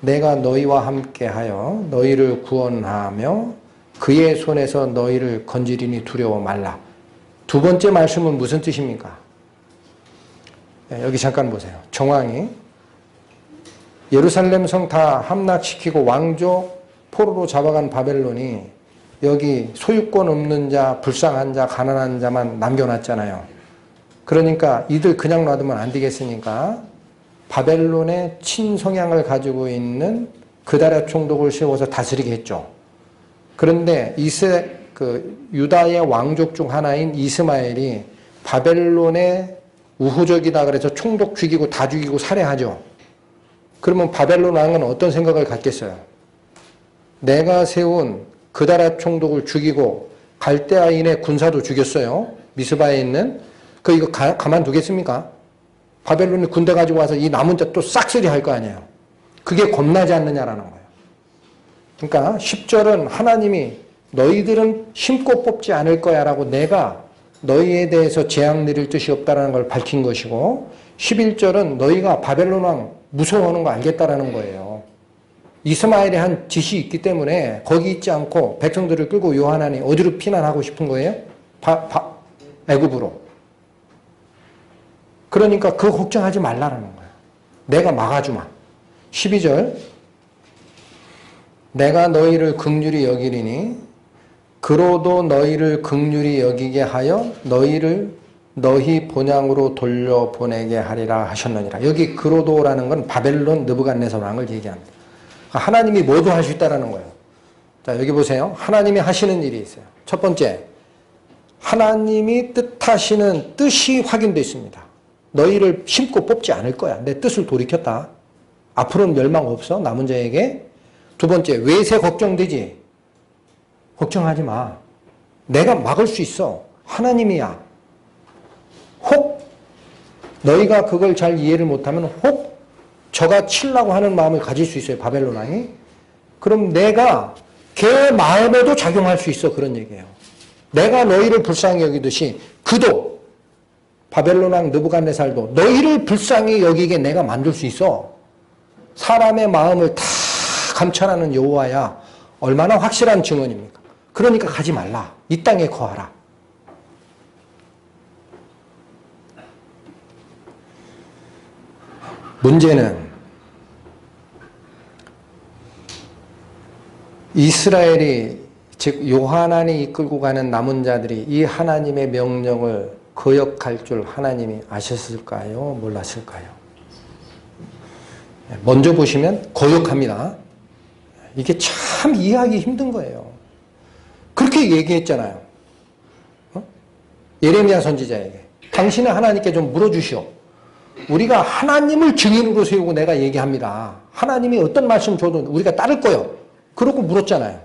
A: 내가 너희와 함께하여 너희를 구원하며 그의 손에서 너희를 건지리니 두려워 말라. 두 번째 말씀은 무슨 뜻입니까? 여기 잠깐 보세요. 정황이 예루살렘 성 다 함락시키고 왕족 포로로 잡아간 바벨론이 여기 소유권 없는 자, 불쌍한 자, 가난한 자만 남겨놨잖아요. 그러니까 이들 그냥 놔두면 안 되겠으니까 바벨론의 친성향을 가지고 있는 그다랴 총독을 세워서 다스리게 했죠. 그런데 유다의 왕족 중 하나인 이스마엘이 바벨론의 우호적이다 그래서 총독 죽이고 다 죽이고 살해하죠. 그러면 바벨론 왕은 어떤 생각을 갖겠어요? 내가 세운 그다랴 총독을 죽이고 갈대아인의 군사도 죽였어요. 미스바에 있는. 이거 가만두겠습니까? 바벨론이 군대 가지고 와서 이 남은 자 또 싹쓸이 할 거 아니에요. 그게 겁나지 않느냐라는 거예요. 그러니까 10절은 하나님이 너희들은 심고 뽑지 않을 거야 라고 내가 너희에 대해서 재앙 내릴 뜻이 없다는 걸 밝힌 것이고 11절은 너희가 바벨론 왕 무서워하는 거 알겠다라는 거예요. 이스마엘이 한 짓이 있기 때문에 거기 있지 않고 백성들을 끌고 요하난이 어디로 피난하고 싶은 거예요? 애굽으로. 그러니까 그거 걱정하지 말라라는 거예요. 내가 막아주마. 12절 내가 너희를 긍휼히 여기리니 그로도 너희를 긍휼히 여기게 하여 너희를 너희 본향으로 돌려보내게 하리라 하셨느니라. 여기 그로도라는 건 바벨론 느부갓네살 왕을 얘기합니다. 하나님이 모두 할 수 있다는 거예요. 자, 여기 보세요. 하나님이 하시는 일이 있어요. 첫 번째, 하나님이 뜻하시는 뜻이 확인되어 있습니다. 너희를 심고 뽑지 않을 거야. 내 뜻을 돌이켰다. 앞으로는 멸망 없어. 남은 자에게. 두 번째, 외세 걱정되지? 걱정하지 마. 내가 막을 수 있어. 하나님이야. 혹 너희가 그걸 잘 이해를 못하면 혹 저가 치려고 하는 마음을 가질 수 있어요. 바벨론 왕이. 그럼 내가 걔 마음에도 작용할 수 있어. 그런 얘기예요. 내가 너희를 불쌍히 여기듯이 그도 바벨론 왕 느부갓네살도 너희를 불쌍히 여기게 내가 만들 수 있어. 사람의 마음을 다 감찰하는 여호와야 얼마나 확실한 증언입니까? 그러니까 가지 말라. 이 땅에 거하라. 문제는 이스라엘이, 즉 요하난이 이끌고 가는 남은 자들이 이 하나님의 명령을 거역할 줄 하나님이 아셨을까요? 몰랐을까요? 먼저 보시면 거역합니다. 이게 참 이해하기 힘든 거예요. 그렇게 얘기했잖아요. 예레미야 선지자에게. 당신은 하나님께 좀 물어주시오. 우리가 하나님을 증인으로 세우고 내가 얘기합니다. 하나님이 어떤 말씀 줘도 우리가 따를 거요. 그러고 물었잖아요.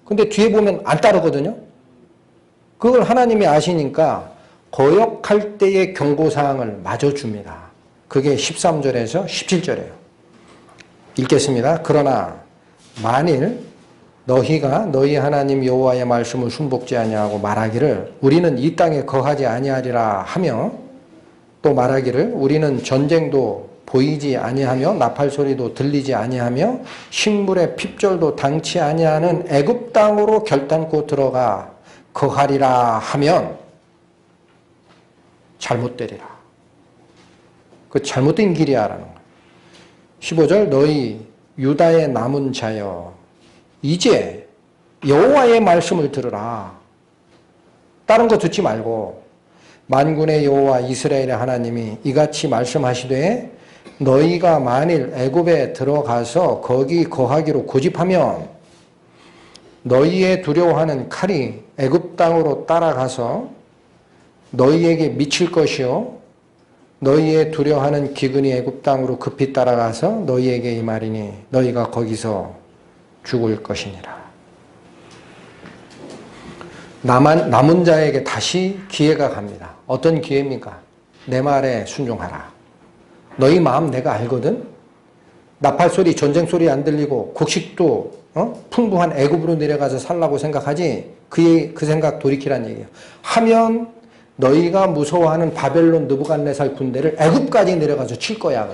A: 근데 뒤에 보면 안 따르거든요. 그걸 하나님이 아시니까 거역할 때의 경고사항을 마저 줍니다. 그게 13절에서 17절이에요. 읽겠습니다. 그러나 만일 너희가 너희 하나님 여호와의 말씀을 순복지 아니하고 말하기를 우리는 이 땅에 거하지 아니하리라 하며 또 말하기를 우리는 전쟁도 보이지 아니하며 나팔 소리도 들리지 아니하며 식물의 핍절도 당치 아니하는 애굽 땅으로 결단코 들어가 거하리라 하면 잘못되리라. 그 잘못된 길이야라는 거예요. 15절 너희 유다의 남은 자여 이제 여호와의 말씀을 들으라. 다른 거 듣지 말고 만군의 여호와 이스라엘의 하나님이 이같이 말씀하시되 너희가 만일 애굽에 들어가서 거기 거하기로 고집하면 너희의 두려워하는 칼이 애굽 땅으로 따라가서 너희에게 미칠 것이요 너희의 두려워하는 기근이 애굽 땅으로 급히 따라가서 너희에게 임하리니 너희가 거기서 죽을 것이니라. 남은 자에게 다시 기회가 갑니다. 어떤 기회입니까? 내 말에 순종하라. 너희 마음 내가 알거든. 나팔 소리, 전쟁 소리 안 들리고 곡식도 풍부한 애굽으로 내려가서 살라고 생각하지. 그 생각 돌이키란 얘기예요. 하면 너희가 무서워하는 바벨론 느부갓네살 군대를 애굽까지 내려가서 칠 거야.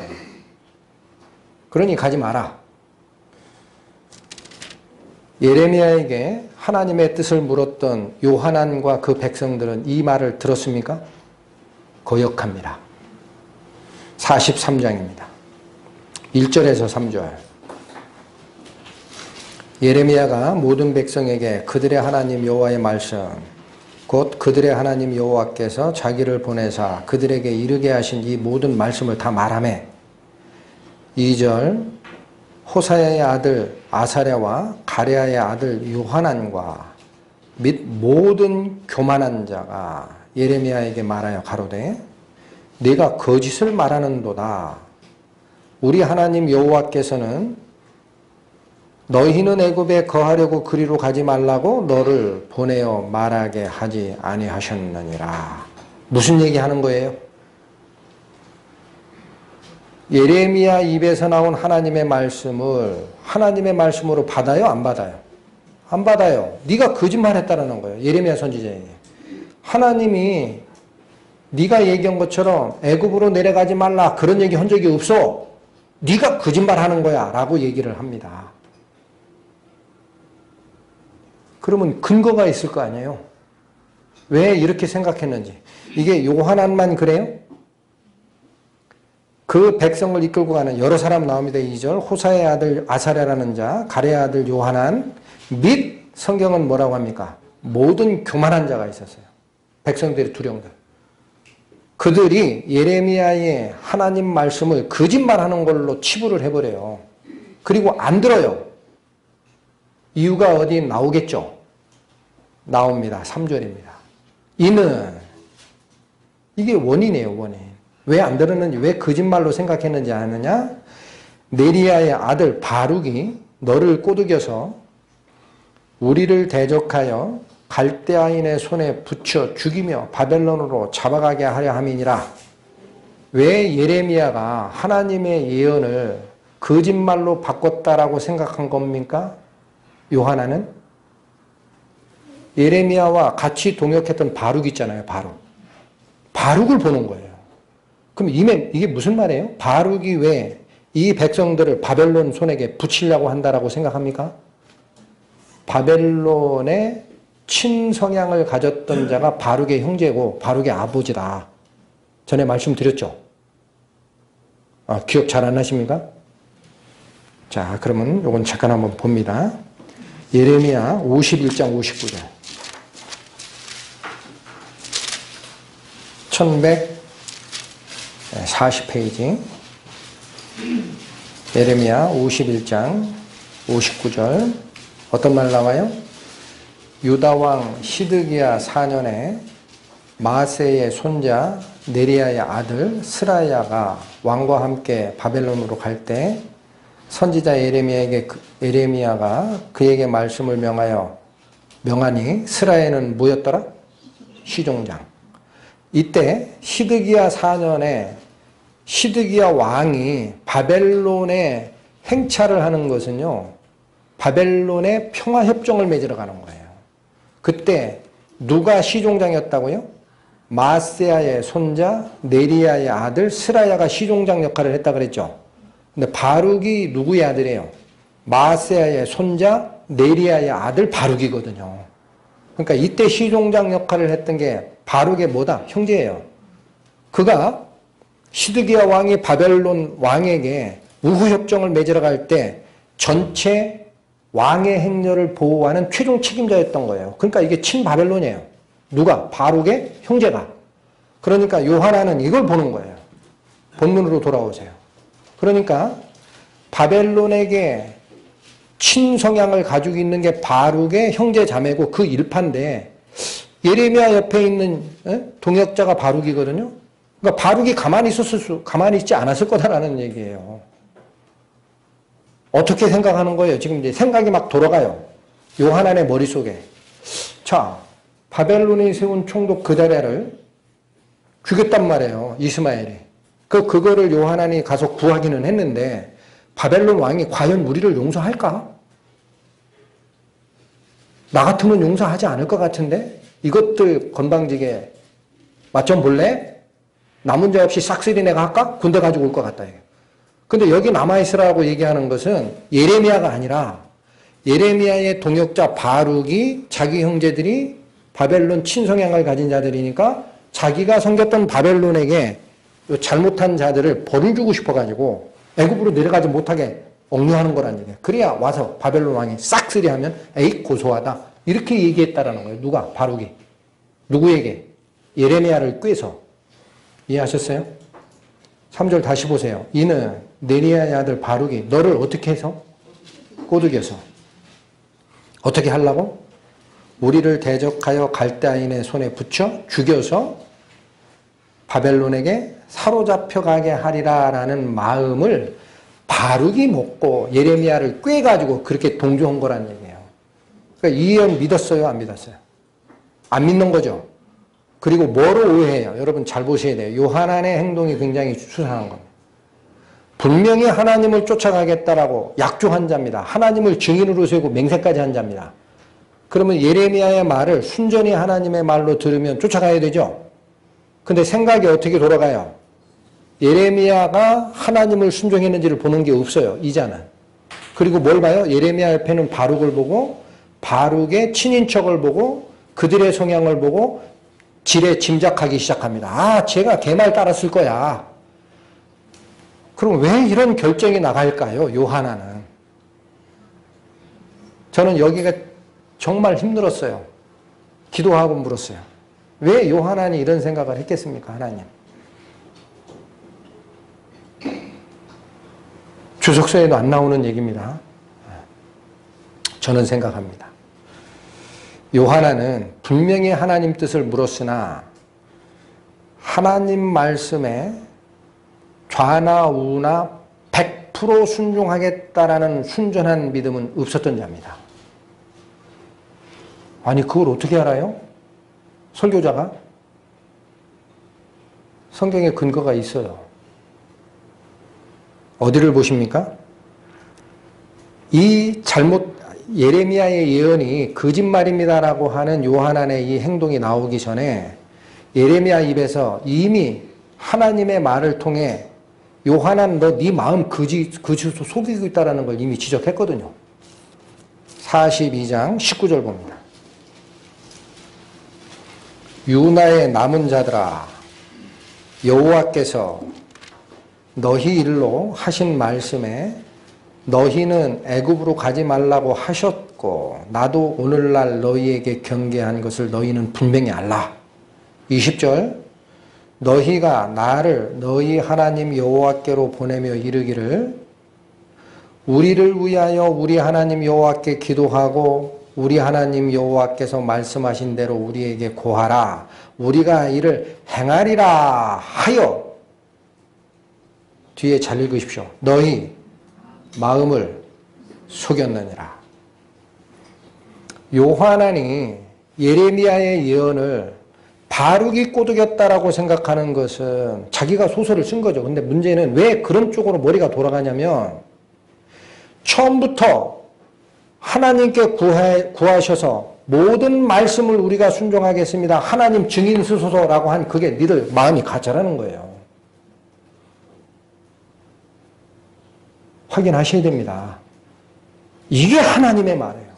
A: 그러니 가지 마라. 예레미야에게 하나님의 뜻을 물었던 요하난과 그 백성들은 이 말을 들었습니까? 거역합니다. 43장입니다. 1절에서 3절. 예레미야가 모든 백성에게 그들의 하나님 여호와의 말씀, 곧 그들의 하나님 여호와께서 자기를 보내사 그들에게 이르게 하신 이 모든 말씀을 다 말하매 2절 호사야의 아들 아사랴와 가레아의 아들 요하난과 및 모든 교만한 자가 예레미야에게 말하여 가로되 네가 거짓을 말하는도다. 우리 하나님 여호와께서는 너희는 애굽에 거하려고 그리로 가지 말라고 너를 보내어 말하게 하지 아니하셨느니라. 무슨 얘기하는 거예요? 예레미야 입에서 나온 하나님의 말씀을 하나님의 말씀으로 받아요? 안 받아요? 안 받아요. 네가 거짓말했다라는 거예요. 예레미야 선지자에게. 하나님이 네가 얘기한 것처럼 애굽으로 내려가지 말라 그런 얘기 한 적이 없어. 네가 거짓말하는 거야 라고 얘기를 합니다. 그러면 근거가 있을 거 아니에요. 왜 이렇게 생각했는지. 이게 요하난만 그래요? 그 백성을 이끌고 가는 여러 사람 나옵니다. 2절 호사의 아들 아사랴라는 자, 가레의 아들 요하난 및 성경은 뭐라고 합니까? 모든 교만한 자가 있었어요. 백성들의 두령들. 그들이 예레미야의 하나님 말씀을 거짓말하는 걸로 치부를 해버려요. 그리고 안 들어요. 이유가 어디 나오겠죠? 나옵니다. 3절입니다. 이는 이게 원인이에요. 원인. 왜 안 들었는지, 왜 거짓말로 생각했는지 아느냐? 네리야의 아들 바룩이 너를 꼬드겨서 우리를 대적하여 갈대아인의 손에 붙여 죽이며 바벨론으로 잡아가게 하려 함이니라. 왜 예레미야가 하나님의 예언을 거짓말로 바꿨다라고 생각한 겁니까? 요하나는? 예레미야와 같이 동역했던 바룩 있잖아요. 바룩을 보는 거예요. 그럼 이게 무슨 말이에요? 바룩이 왜 이 백성들을 바벨론 손에게 붙이려고 한다라고 생각합니까? 바벨론의 친성향을 가졌던 자가 바룩의 형제고 바룩의 아버지다. 전에 말씀드렸죠. 기억 잘 안 나십니까? 자, 그러면 요건 잠깐 한번 봅니다. 예레미야 51장 59절. 1140페이지. 예레미야 51장 59절. 어떤 말 나와요? 유다왕 시드기야 4년에 마세의 손자 네리야의 아들 스라야가 왕과 함께 바벨론으로 갈 때 선지자 예레미야가 그에게 말씀을 명하니 스라야는 뭐였더라? 시종장. 이때 시드기야 4년에 시드기야 왕이 바벨론에 행차를 하는 것은요, 바벨론에 평화협정을 맺으러 가는 거예요. 그때 누가 시종장이었다고요? 마세야의 손자 네리야의 아들 스라야가 시종장 역할을 했다 그랬죠. 근데 바룩이 누구의 아들이에요? 마세야의 손자 네리야의 아들 바룩이거든요. 그러니까 이때 시종장 역할을 했던 게 바룩의 뭐다? 형제예요. 그가 시드기야 왕이 바벨론 왕에게 우후협정을 맺으러 갈 때 전체 왕의 행렬을 보호하는 최종 책임자였던 거예요. 그러니까 이게 친바벨론이에요. 누가? 바룩의 형제가. 그러니까 요하나는 이걸 보는 거예요. 본문으로 돌아오세요. 그러니까 바벨론에게 친성향을 가지고 있는 게 바룩의 형제 자매고 그 일파인데 예레미야 옆에 있는 동역자가 바룩이거든요. 그러니까 바룩이 가만히 있지 않았을 거다라는 얘기예요. 어떻게 생각하는 거예요? 지금 이제 생각이 막 돌아가요. 요하난의 머릿속에. 자, 바벨론이 세운 총독 그다랴를 죽였단 말이에요. 이스마엘이. 그거를 요하난이 가서 구하기는 했는데 바벨론 왕이 과연 우리를 용서할까? 나 같으면 용서하지 않을 것 같은데? 이것들 건방지게 맛 좀 볼래? 남은 자 없이 싹쓸이 내가 할까? 군대 가지고 올 것 같다. 근데 여기 남아있으라고 얘기하는 것은 예레미야가 아니라 예레미야의 동역자 바룩이 자기 형제들이 바벨론 친성향을 가진 자들이니까 자기가 섬겼던 바벨론에게 잘못한 자들을 벌을 주고 싶어가지고 애굽으로 내려가지 못하게 억류하는 거란 얘기예요. 그래야 와서 바벨론 왕이 싹쓸이 하면 에이 고소하다. 이렇게 얘기했다라는 거예요. 누가? 바룩이. 누구에게? 예레미야를 꾀서. 이해하셨어요? 3절 다시 보세요. 이는 네리야의 아들 바룩이 너를 어떻게 해서? 꼬드겨서. 어떻게 하려고? 우리를 대적하여 갈대아인의 손에 붙여 죽여서 바벨론에게 사로잡혀 가게 하리라라는 마음을 바룩이 먹고 예레미야를 꾀가지고 그렇게 동조한 거란 얘기예요. 그러니까 이 예언 믿었어요? 안 믿었어요? 안 믿는 거죠. 그리고 뭐로 오해해요? 여러분 잘 보셔야 돼요. 요하난의 행동이 굉장히 수상한 겁니다. 분명히 하나님을 쫓아가겠다라고 약조한 자입니다. 하나님을 증인으로 세우고 맹세까지 한 자입니다. 그러면 예레미야의 말을 순전히 하나님의 말로 들으면 쫓아가야 되죠. 근데 생각이 어떻게 돌아가요? 예레미야가 하나님을 순종했는지를 보는 게 없어요. 이자는. 그리고 뭘 봐요? 예레미야 옆에는 바룩을 보고 바룩의 친인척을 보고 그들의 성향을 보고 지레 짐작하기 시작합니다. 아, 제가 걔 말 따랐을 거야. 그럼 왜 이런 결정이 나갈까요? 요하나는. 저는 여기가 정말 힘들었어요. 기도하고 물었어요. 왜 요하난이 이런 생각을 했겠습니까? 하나님. 주석서에도 안 나오는 얘기입니다. 저는 생각합니다. 요하난은 분명히 하나님 뜻을 물었으나 하나님 말씀에 좌나 우나 100% 순종하겠다라는 순전한 믿음은 없었던 자입니다. 아니 그걸 어떻게 알아요? 설교자가? 성경에 근거가 있어요. 어디를 보십니까? 예레미야의 예언이 거짓말입니다라고 하는 요하난의 이 행동이 나오기 전에 예레미야 입에서 이미 하나님의 말을 통해 요하난 너 네 마음 거짓으로 속이고 있다는 걸 이미 지적했거든요. 42장 19절 봅니다. 유다의 남은 자들아 여호와께서 너희 일로 하신 말씀에 너희는 애굽으로 가지 말라고 하셨고 나도 오늘날 너희에게 경계한 것을 너희는 분명히 알라. 20절 너희가 나를 너희 하나님 여호와께로 보내며 이르기를 우리를 위하여 우리 하나님 여호와께 기도하고 우리 하나님 여호와께서 말씀하신 대로 우리에게 고하라. 우리가 이를 행하리라 하여 뒤에 잘 읽으십시오. 너희 마음을 속였느니라. 요한안이 예레미야의 예언을 바르게 꼬드겼다라고 생각하는 것은 자기가 소설을 쓴 거죠. 근데 문제는 왜 그런 쪽으로 머리가 돌아가냐면 처음부터 하나님께 구하셔서 모든 말씀을 우리가 순종하겠습니다. 하나님 증인 쓰소서라고 한 그게 니들 마음이 가짜라는 거예요. 확인하셔야 됩니다. 이게 하나님의 말이에요.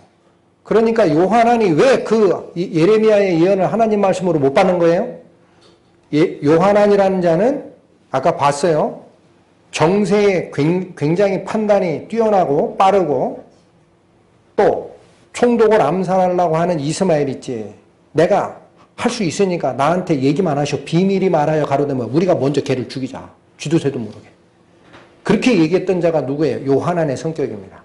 A: 그러니까 요한안이 왜 그 예레미야의 예언을 하나님 말씀으로 못 받는 거예요? 요한안이라는 자는 아까 봤어요. 정세에 굉장히 판단이 뛰어나고 빠르고 또 총독을 암살하려고 하는 이스마엘 있지. 내가 할 수 있으니까 나한테 얘기만 하셔. 비밀이 말하여 가로되면 우리가 먼저 걔를 죽이자. 쥐도 새도 모르게. 그렇게 얘기했던 자가 누구예요? 요한안의 성격입니다.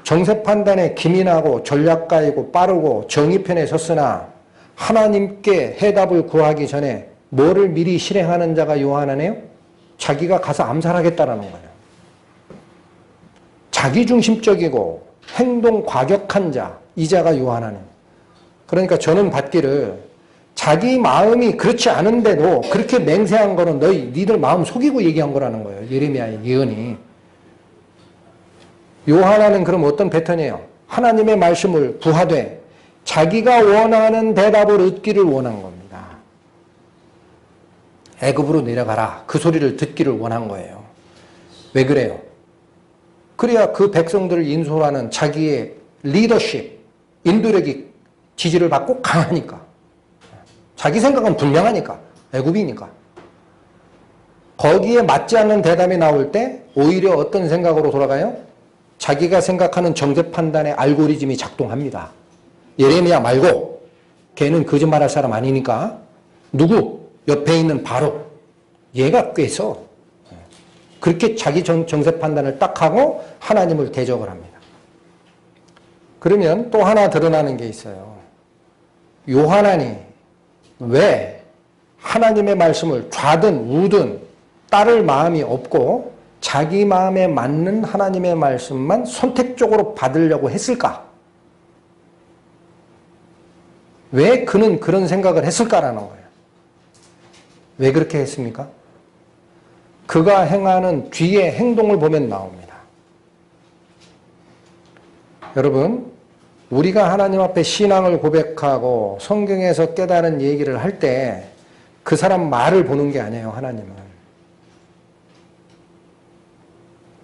A: 정세 판단에 기민하고 전략가이고 빠르고 정의편에 섰으나 하나님께 해답을 구하기 전에 뭐를 미리 실행하는 자가 요한안이에요? 자기가 가서 암살하겠다라는 거예요. 자기중심적이고 행동 과격한 자, 이 자가 요한안입니다. 그러니까 저는 받기를 자기 마음이 그렇지 않은데도 그렇게 맹세한 거는 니들 마음 속이고 얘기한 거라는 거예요. 예레미야의 예언이. 요한안은 그럼 어떤 패턴이에요? 하나님의 말씀을 부하되 자기가 원하는 대답을 얻기를 원한 겁니다. 애굽으로 내려가라. 그 소리를 듣기를 원한 거예요. 왜 그래요? 그래야 그 백성들을 인솔하는 자기의 리더십, 인도력이 지지를 받고 강하니까. 자기 생각은 분명하니까. 애굽이니까. 거기에 맞지 않는 대답이 나올 때 오히려 어떤 생각으로 돌아가요? 자기가 생각하는 정죄 판단의 알고리즘이 작동합니다. 예레미야 말고 걔는 거짓말할 사람 아니니까 누구? 옆에 있는 바로 얘가 꿰서 그렇게 자기 정죄 판단을 딱 하고 하나님을 대적을 합니다. 그러면 또 하나 드러나는 게 있어요. 요한안이 왜 하나님의 말씀을 좌든 우든 따를 마음이 없고 자기 마음에 맞는 하나님의 말씀만 선택적으로 받으려고 했을까? 왜 그는 그런 생각을 했을까라는 거예요. 왜 그렇게 했습니까? 그가 행하는 뒤의 행동을 보면 나옵니다. 여러분, 우리가 하나님 앞에 신앙을 고백하고 성경에서 깨달은 얘기를 할 때 그 사람 말을 보는 게 아니에요, 하나님은.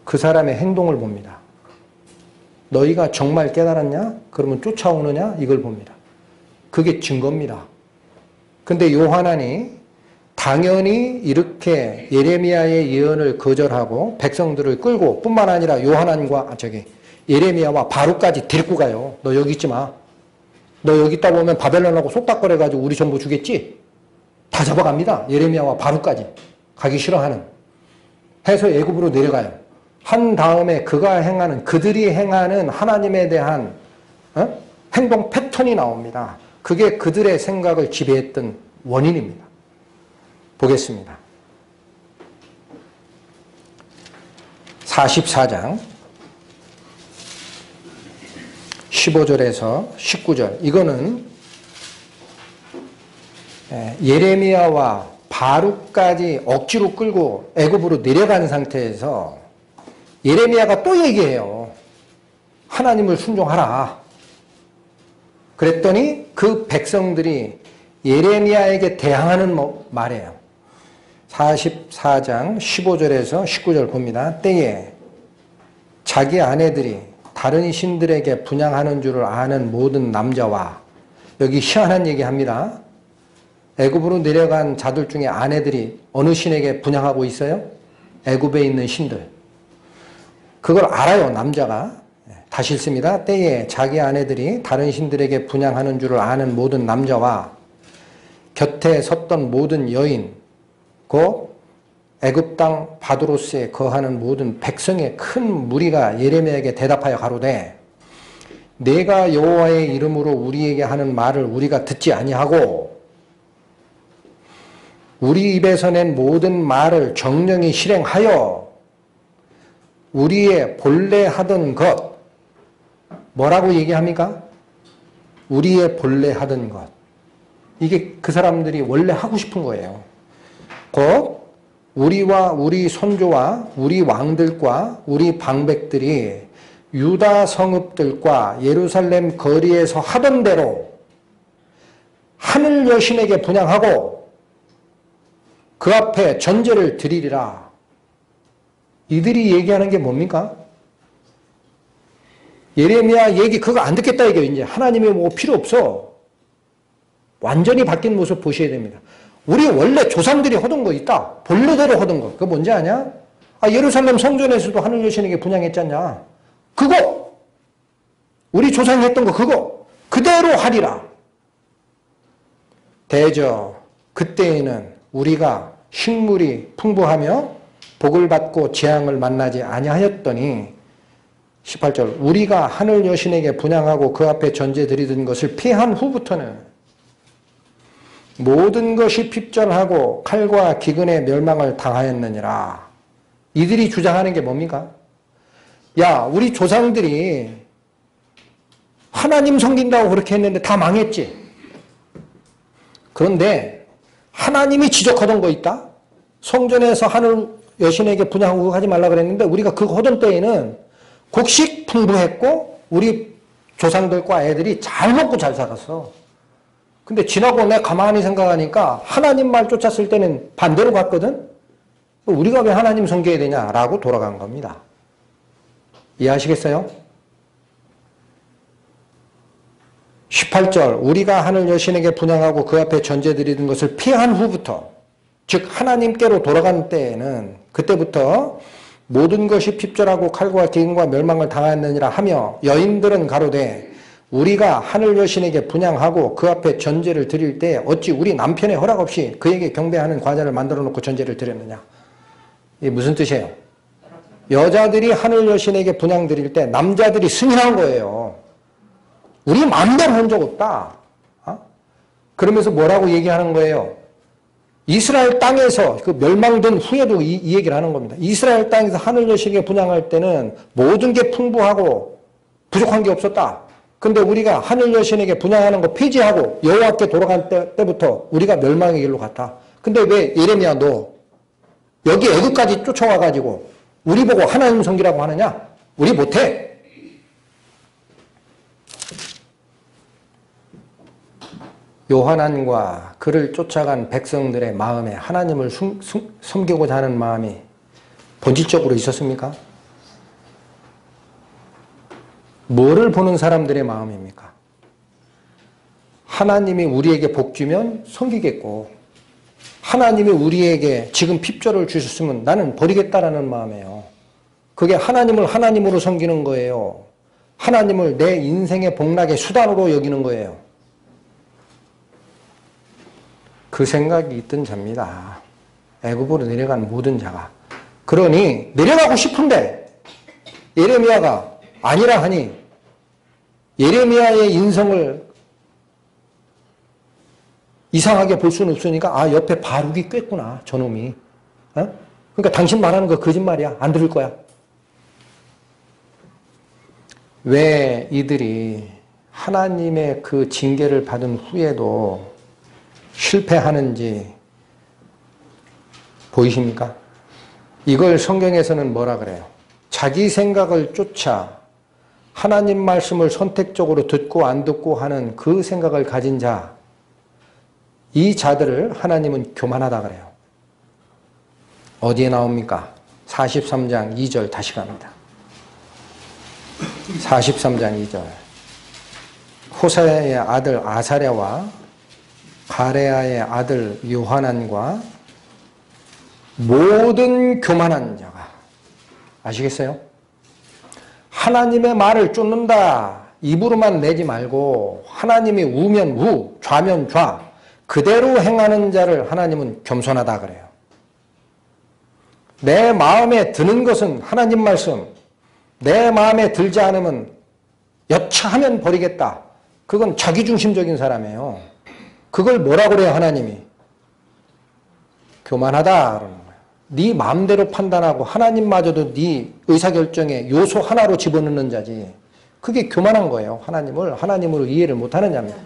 A: 그 사람의 행동을 봅니다. 너희가 정말 깨달았냐? 그러면 쫓아오느냐? 이걸 봅니다. 그게 증거입니다. 근데 요한안이 당연히 이렇게 예레미야의 예언을 거절하고 백성들을 끌고 뿐만 아니라 요한안과 예레미야와 바룩까지 데리고 가요. 너 여기 있지 마. 너 여기 있다 보면 바벨론하고 속닥거려가지고 우리 전부 주겠지? 다 잡아갑니다. 예레미야와 바룩까지. 가기 싫어하는. 해서 애굽으로 내려가요. 한 다음에 그들이 행하는 하나님에 대한 행동 패턴이 나옵니다. 그게 그들의 생각을 지배했던 원인입니다. 보겠습니다. 44장 15절에서 19절. 이거는 예레미야와 바룩까지 억지로 끌고 애굽으로 내려간 상태에서 예레미야가 또 얘기해요. 하나님을 순종하라. 그랬더니 그 백성들이 예레미야에게 대항하는 말이에요. 44장 15절에서 19절 봅니다. 때에 자기 아내들이 다른 신들에게 분향하는 줄을 아는 모든 남자와, 여기 희한한 얘기합니다. 애굽으로 내려간 자들 중에 아내들이 어느 신에게 분향하고 있어요? 애굽에 있는 신들. 그걸 알아요, 남자가. 다시 읽습니다. 때에 자기 아내들이 다른 신들에게 분향하는 줄을 아는 모든 남자와 곁에 섰던 모든 여인, 곧 애굽 땅 바두로스에 거하는 모든 백성의 큰 무리가 예레미야에게 대답하여 가로되 내가 여호와의 이름으로 우리에게 하는 말을 우리가 듣지 아니하고 우리 입에서 낸 모든 말을 정령히 실행하여 우리의 본래 하던 것, 뭐라고 얘기합니까? 우리의 본래 하던 것. 이게 그 사람들이 원래 하고 싶은 거예요. 곧 우리와 우리 손조와 우리 왕들과 우리 방백들이 유다 성읍들과 예루살렘 거리에서 하던 대로 하늘 여신에게 분향하고 그 앞에 전제를 드리리라. 이들이 얘기하는 게 뭡니까? 예레미야 얘기 그거 안 듣겠다 이게 이제 하나님이 뭐 필요 없어. 완전히 바뀐 모습 보셔야 됩니다. 우리 원래 조상들이 하던 거 있다. 본래대로 하던 거. 그거 뭔지 아냐? 예루살렘 성전에서도 하늘 여신에게 분향했잖냐. 그거 우리 조상이 했던 거 그거 그대로 하리라. 대저 그때에는 우리가 식물이 풍부하며 복을 받고 재앙을 만나지 아니하였더니 18절 우리가 하늘 여신에게 분향하고 그 앞에 전제 드리던 것을 피한 후부터는 모든 것이 핍절하고 칼과 기근의 멸망을 당하였느니라. 이들이 주장하는 게 뭡니까? 야, 우리 조상들이 하나님 섬긴다고 그렇게 했는데 다 망했지. 그런데 하나님이 지적하던 거 있다? 성전에서 하늘 여신에게 분향하고 하지 말라 그랬는데 우리가 그거 하던 때에는 곡식 풍부했고 우리 조상들과 애들이 잘 먹고 잘 살았어. 근데 지나고 내가 가만히 생각하니까 하나님 말 쫓았을 때는 반대로 갔거든? 우리가 왜 하나님 섬겨야 되냐라고 돌아간 겁니다. 이해하시겠어요? 18절 우리가 하늘 여신에게 분향하고 그 앞에 전제 드리던 것을 피한 후부터 즉 하나님께로 돌아간 때에는 그때부터 모든 것이 핍절하고 칼과 기근과 멸망을 당하였느니라 하며 여인들은 가로되 우리가 하늘 여신에게 분향하고 그 앞에 전제를 드릴 때 어찌 우리 남편의 허락 없이 그에게 경배하는 과자를 만들어 놓고 전제를 드렸느냐. 이게 무슨 뜻이에요? 여자들이 하늘 여신에게 분향 드릴 때 남자들이 승인한 거예요. 우리 마음대로 한 적 없다. 그러면서 뭐라고 얘기하는 거예요? 이스라엘 땅에서 그 멸망된 후에도 이 얘기를 하는 겁니다. 이스라엘 땅에서 하늘 여신에게 분향할 때는 모든 게 풍부하고 부족한 게 없었다. 근데 우리가 하늘 여신에게 분향하는 거 폐지하고 여호와께 돌아간 때부터 우리가 멸망의 길로 갔다. 근데 왜 예레미야 너 여기 애굽까지 쫓아와가지고 우리 보고 하나님 섬기라고 하느냐? 우리 못해. 요한안과 그를 쫓아간 백성들의 마음에 하나님을 섬기고자 하는 마음이 본질적으로 있었습니까? 뭐를 보는 사람들의 마음입니까? 하나님이 우리에게 복 주면 섬기겠고 하나님이 우리에게 지금 핍절을 주셨으면 나는 버리겠다라는 마음이에요. 그게 하나님을 하나님으로 섬기는 거예요. 하나님을 내 인생의 복락의 수단으로 여기는 거예요. 그 생각이 있던 자입니다. 애굽으로 내려간 모든 자가. 그러니 내려가고 싶은데 예레미야가 아니라 하니 예레미야의 인성을 이상하게 볼 수는 없으니까 옆에 바룩이 꿰구나 저놈이. 그러니까 당신 말하는 거 거짓말이야. 안 들을 거야. 왜 이들이 하나님의 그 징계를 받은 후에도 실패하는지 보이십니까? 이걸 성경에서는 뭐라 그래요? 자기 생각을 쫓아 하나님 말씀을 선택적으로 듣고 안 듣고 하는 그 생각을 가진 자, 이 자들을 하나님은 교만하다 그래요. 어디에 나옵니까? 43장 2절 다시 갑니다. 43장 2절 호사야의 아들 아사랴와 가레아의 아들 요하난과 모든 교만한 자가, 아시겠어요? 하나님의 말을 쫓는다 입으로만 내지 말고 하나님이 우면 우, 좌면 좌 그대로 행하는 자를 하나님은 겸손하다 그래요. 내 마음에 드는 것은 하나님 말씀, 내 마음에 들지 않으면 여차하면 버리겠다. 그건 자기중심적인 사람이에요. 그걸 뭐라고 그래요, 하나님이? 교만하다 그러는 거예요. 네 마음대로 판단하고 하나님마저도 네 의사결정에 요소 하나로 집어넣는 자지. 그게 교만한 거예요. 하나님을 하나님으로 이해를 못하는 자입니다.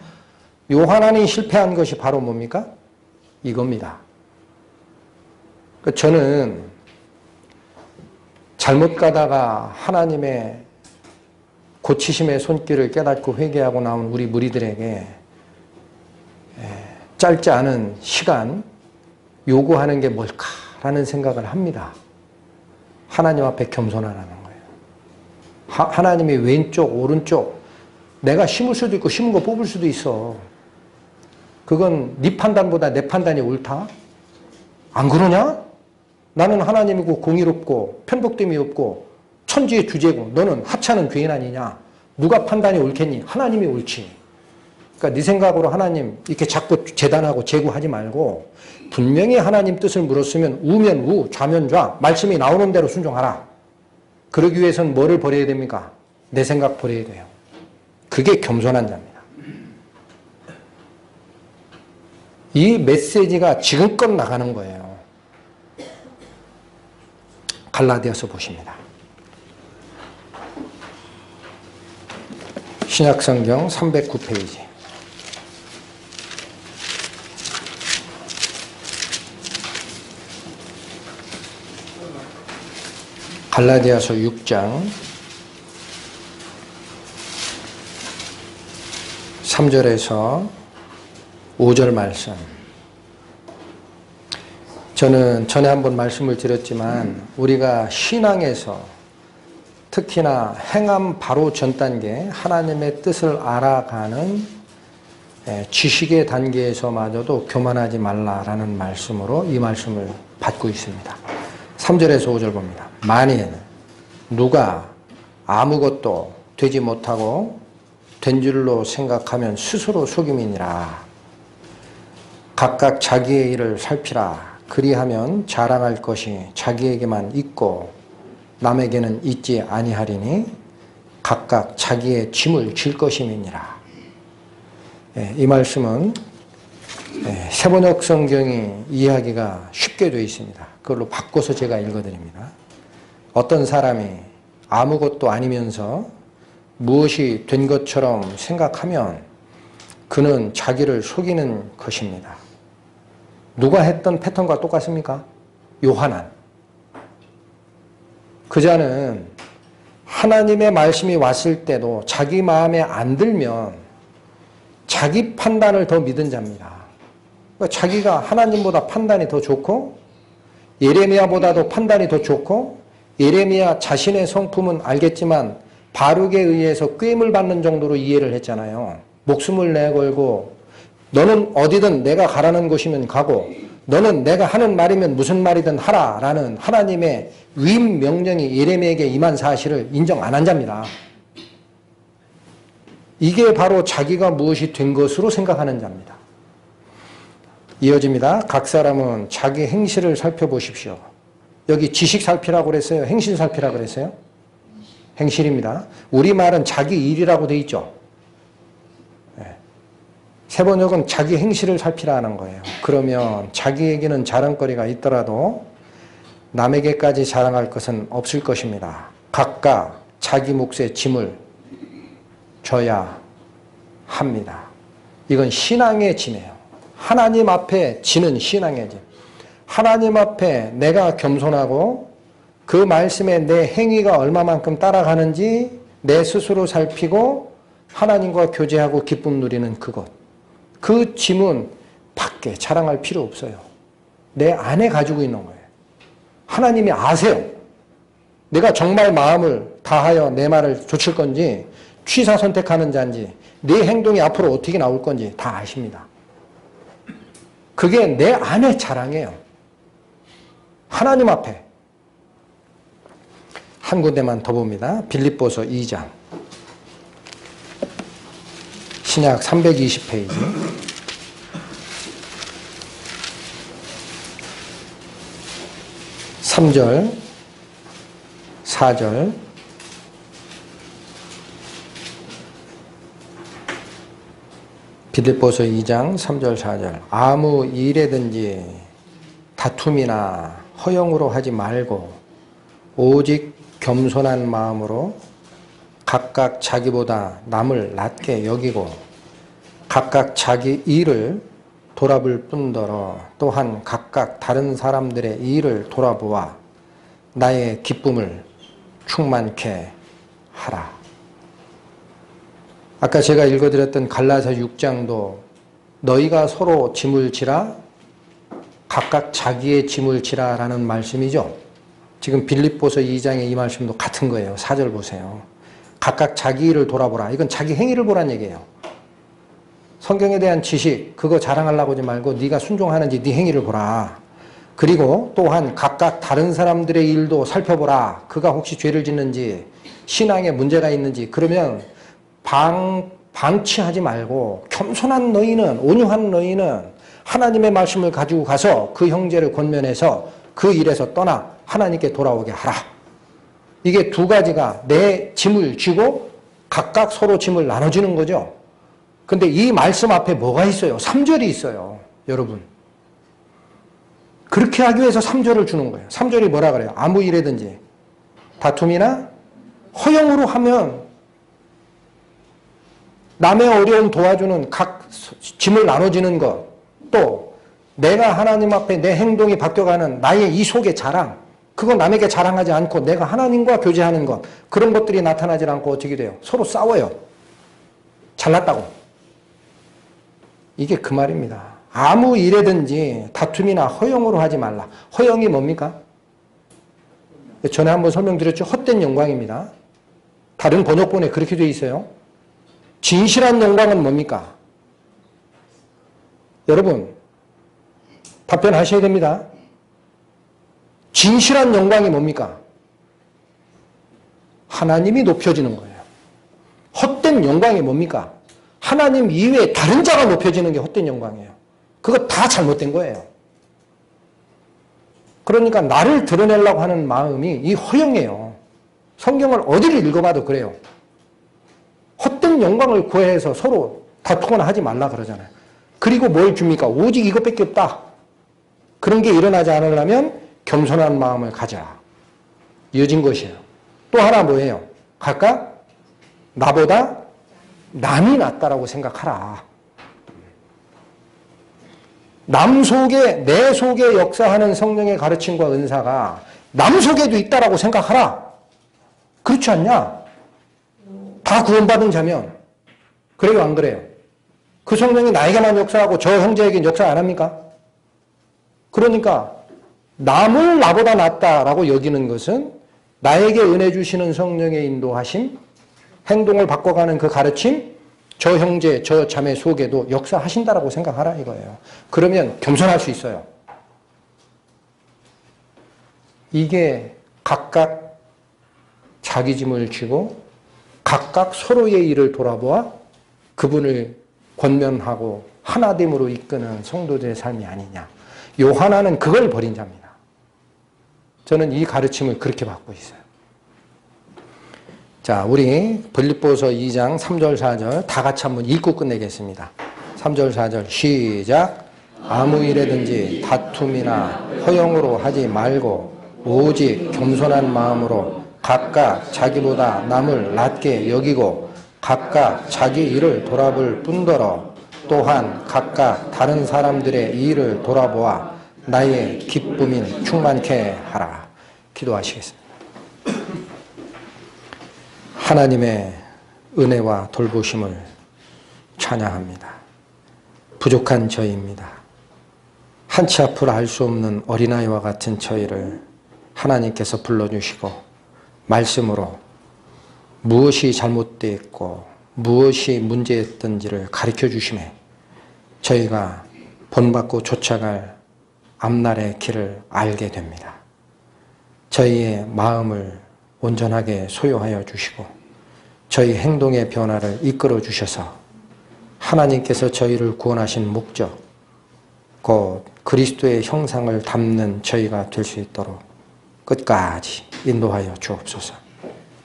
A: 요한안이 실패한 것이 바로 뭡니까? 이겁니다. 저는 잘못 가다가 하나님의 고치심의 손길을 깨닫고 회개하고 나온 우리 무리들에게 짧지 않은 시간 요구하는 게 뭘까라는 생각을 합니다. 하나님 앞에 겸손하라는 거예요. 하나님이 왼쪽, 오른쪽 내가 심을 수도 있고 심은 거 뽑을 수도 있어. 그건 네 판단보다 내 판단이 옳다? 안 그러냐? 나는 하나님이고 공의롭고 편복됨이 없고 천지의 주제고 너는 하찮은 죄인 아니냐? 누가 판단이 옳겠니? 하나님이 옳지. 그러니까 네 생각으로 하나님 이렇게 자꾸 재단하고 제구하지 말고 분명히 하나님 뜻을 물었으면 우면 우, 좌면 좌 말씀이 나오는 대로 순종하라. 그러기 위해서는 뭐를 버려야 됩니까? 내 생각 버려야 돼요. 그게 겸손한 자입니다. 이 메시지가 지금껏 나가는 거예요. 갈라디아서 보십니다. 신약성경 309페이지. 갈라디아서 6장 3절에서 5절 말씀. 저는 전에 한번 말씀을 드렸지만 우리가 신앙에서 특히나 행함 바로 전 단계 하나님의 뜻을 알아가는 지식의 단계에서마저도 교만하지 말라라는 말씀으로 이 말씀을 받고 있습니다. 3절에서 5절 봅니다. 만일 누가 아무것도 되지 못하고 된 줄로 생각하면 스스로 속임이니라. 각각 자기의 일을 살피라. 그리하면 자랑할 것이 자기에게만 있고 남에게는 있지 아니하리니 각각 자기의 짐을 질 것임이니라. 이 말씀은 세번역 성경이 이해하기가 쉽게 되어 있습니다. 그걸로 바꿔서 제가 읽어드립니다. 어떤 사람이 아무것도 아니면서 무엇이 된 것처럼 생각하면 그는 자기를 속이는 것입니다. 누가 했던 패턴과 똑같습니까? 요한안. 그 자는 하나님의 말씀이 왔을 때도 자기 마음에 안 들면 자기 판단을 더 믿은 자입니다. 그러니까 자기가 하나님보다 판단이 더 좋고 예레미야보다도 판단이 더 좋고 예레미야 자신의 성품은 알겠지만 바룩에 의해서 꾀임을 받는 정도로 이해를 했잖아요. 목숨을 내걸고 너는 어디든 내가 가라는 곳이면 가고 너는 내가 하는 말이면 무슨 말이든 하라라는 하나님의 위임 명령이 예레미야에게 임한 사실을 인정 안 한 자입니다. 이게 바로 자기가 무엇이 된 것으로 생각하는 자입니다. 이어집니다. 각 사람은 자기 행실을 살펴보십시오. 여기 지식 살피라고 그랬어요? 행실 살피라고 그랬어요? 행실입니다. 우리말은 자기 일이라고 돼 있죠. 세번역은 자기 행실을 살피라는 거예요. 그러면 자기에게는 자랑거리가 있더라도 남에게까지 자랑할 것은 없을 것입니다. 각각 자기 몫의 짐을 져야 합니다. 이건 신앙의 짐이에요. 하나님 앞에 지는 신앙의 짐. 하나님 앞에 내가 겸손하고 그 말씀에 내 행위가 얼마만큼 따라가는지 내 스스로 살피고 하나님과 교제하고 기쁨 누리는 그것. 그 짐은 밖에 자랑할 필요 없어요. 내 안에 가지고 있는 거예요. 하나님이 아세요. 내가 정말 마음을 다하여 내 말을 좇을 건지 취사 선택하는 자인지 내 행동이 앞으로 어떻게 나올 건지 다 아십니다. 그게 내 안의 자랑이에요. 하나님 앞에. 한 군데만 더 봅니다. 빌립보서 2장. 신약 320페이지. 3절, 4절. 빌립보서 2장 3절 4절. 아무 일에든지 다툼이나 허영으로 하지 말고 오직 겸손한 마음으로 각각 자기보다 남을 낮게 여기고 각각 자기 일을 돌아볼 뿐더러 또한 각각 다른 사람들의 일을 돌아보아 나의 기쁨을 충만케 하라. 아까 제가 읽어드렸던 갈라서 6장도 너희가 서로 짐을 지라 각각 자기의 짐을 지라라는 말씀이죠. 지금 빌립보서 2장의 이 말씀도 같은 거예요. 4절 보세요. 각각 자기 일을 돌아보라. 이건 자기 행위를 보란 얘기예요. 성경에 대한 지식 그거 자랑하려고 하지 말고 네가 순종하는지 네 행위를 보라. 그리고 또한 각각 다른 사람들의 일도 살펴보라. 그가 혹시 죄를 짓는지 신앙에 문제가 있는지. 그러면 방치하지 말고 겸손한 너희는, 온유한 너희는 하나님의 말씀을 가지고 가서 그 형제를 권면해서 그 일에서 떠나 하나님께 돌아오게 하라. 이게 두 가지가 내 짐을 쥐고 각각 서로 짐을 나눠주는 거죠. 근데 이 말씀 앞에 뭐가 있어요? 3절이 있어요. 여러분. 그렇게 하기 위해서 3절을 주는 거예요. 3절이 뭐라 그래요? 아무 일에든지 다툼이나 허영으로 하면 남의 어려움 도와주는 각 짐을 나눠지는 것, 또 내가 하나님 앞에 내 행동이 바뀌어가는 나의 이 속의 자랑, 그거 남에게 자랑하지 않고 내가 하나님과 교제하는 것, 그런 것들이 나타나지 않고 어떻게 돼요? 서로 싸워요. 잘났다고. 이게 그 말입니다. 아무 일에든지 다툼이나 허영으로 하지 말라. 허영이 뭡니까? 전에 한번 설명드렸죠. 헛된 영광입니다. 다른 번역본에 그렇게 되어 있어요. 진실한 영광은 뭡니까? 여러분, 답변하셔야 됩니다. 진실한 영광이 뭡니까? 하나님이 높여지는 거예요. 헛된 영광이 뭡니까? 하나님 이외에 다른 자가 높여지는 게 헛된 영광이에요. 그거 다 잘못된 거예요. 그러니까 나를 드러내려고 하는 마음이 이 허영이에요. 성경을 어디를 읽어봐도 그래요. 헛된 영광을 구해서 서로 다투거나 하지 말라 그러잖아요. 그리고 뭘 줍니까? 오직 이것밖에 없다. 그런 게 일어나지 않으려면 겸손한 마음을 가자. 이어진 것이에요. 또 하나 뭐예요? 각각 나보다 남이 낫다라고 생각하라. 남 속에, 내 속에 역사하는 성령의 가르침과 은사가 남 속에도 있다라고 생각하라. 그렇지 않냐? 다 구원받은 자면. 그래요, 안 그래요? 그 성령이 나에게만 역사하고 저 형제에게는 역사 안 합니까? 그러니까 남을 나보다 낫다라고 여기는 것은 나에게 은혜 주시는 성령의 인도하심, 행동을 바꿔가는 그 가르침, 저 형제, 저 자매 속에도 역사하신다라고 생각하라 이거예요. 그러면 겸손할 수 있어요. 이게 각각 자기 짐을 쥐고 각각 서로의 일을 돌아보아 그분을 권면하고 하나됨으로 이끄는 성도들의 삶이 아니냐. 요하나는 그걸 버린 자입니다. 저는 이 가르침을 그렇게 받고 있어요. 자, 우리 빌립보서 2장 3절 4절 다 같이 한번 읽고 끝내겠습니다. 3절 4절 시작. 아무 일에든지 다툼이나 허영으로 하지 말고 오직 겸손한 마음으로 각각 자기보다 남을 낮게 여기고 각각 자기 일을 돌아볼 뿐더러 또한 각각 다른 사람들의 일을 돌아보아 나의 기쁨이 충만케 하라. 기도하시겠습니다. 하나님의 은혜와 돌보심을 찬양합니다. 부족한 저희입니다. 한치 앞을 알 수 없는 어린아이와 같은 저희를 하나님께서 불러주시고 말씀으로 무엇이 잘못되었고 무엇이 문제였던지를 가르쳐 주심에 저희가 본받고 쫓아갈 앞날의 길을 알게 됩니다. 저희의 마음을 온전하게 소유하여 주시고 저희 행동의 변화를 이끌어 주셔서 하나님께서 저희를 구원하신 목적, 곧 그리스도의 형상을 담는 저희가 될 수 있도록 끝까지 인도하여 주옵소서.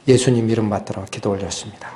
A: 예수님 이름 받들어 기도 올렸습니다.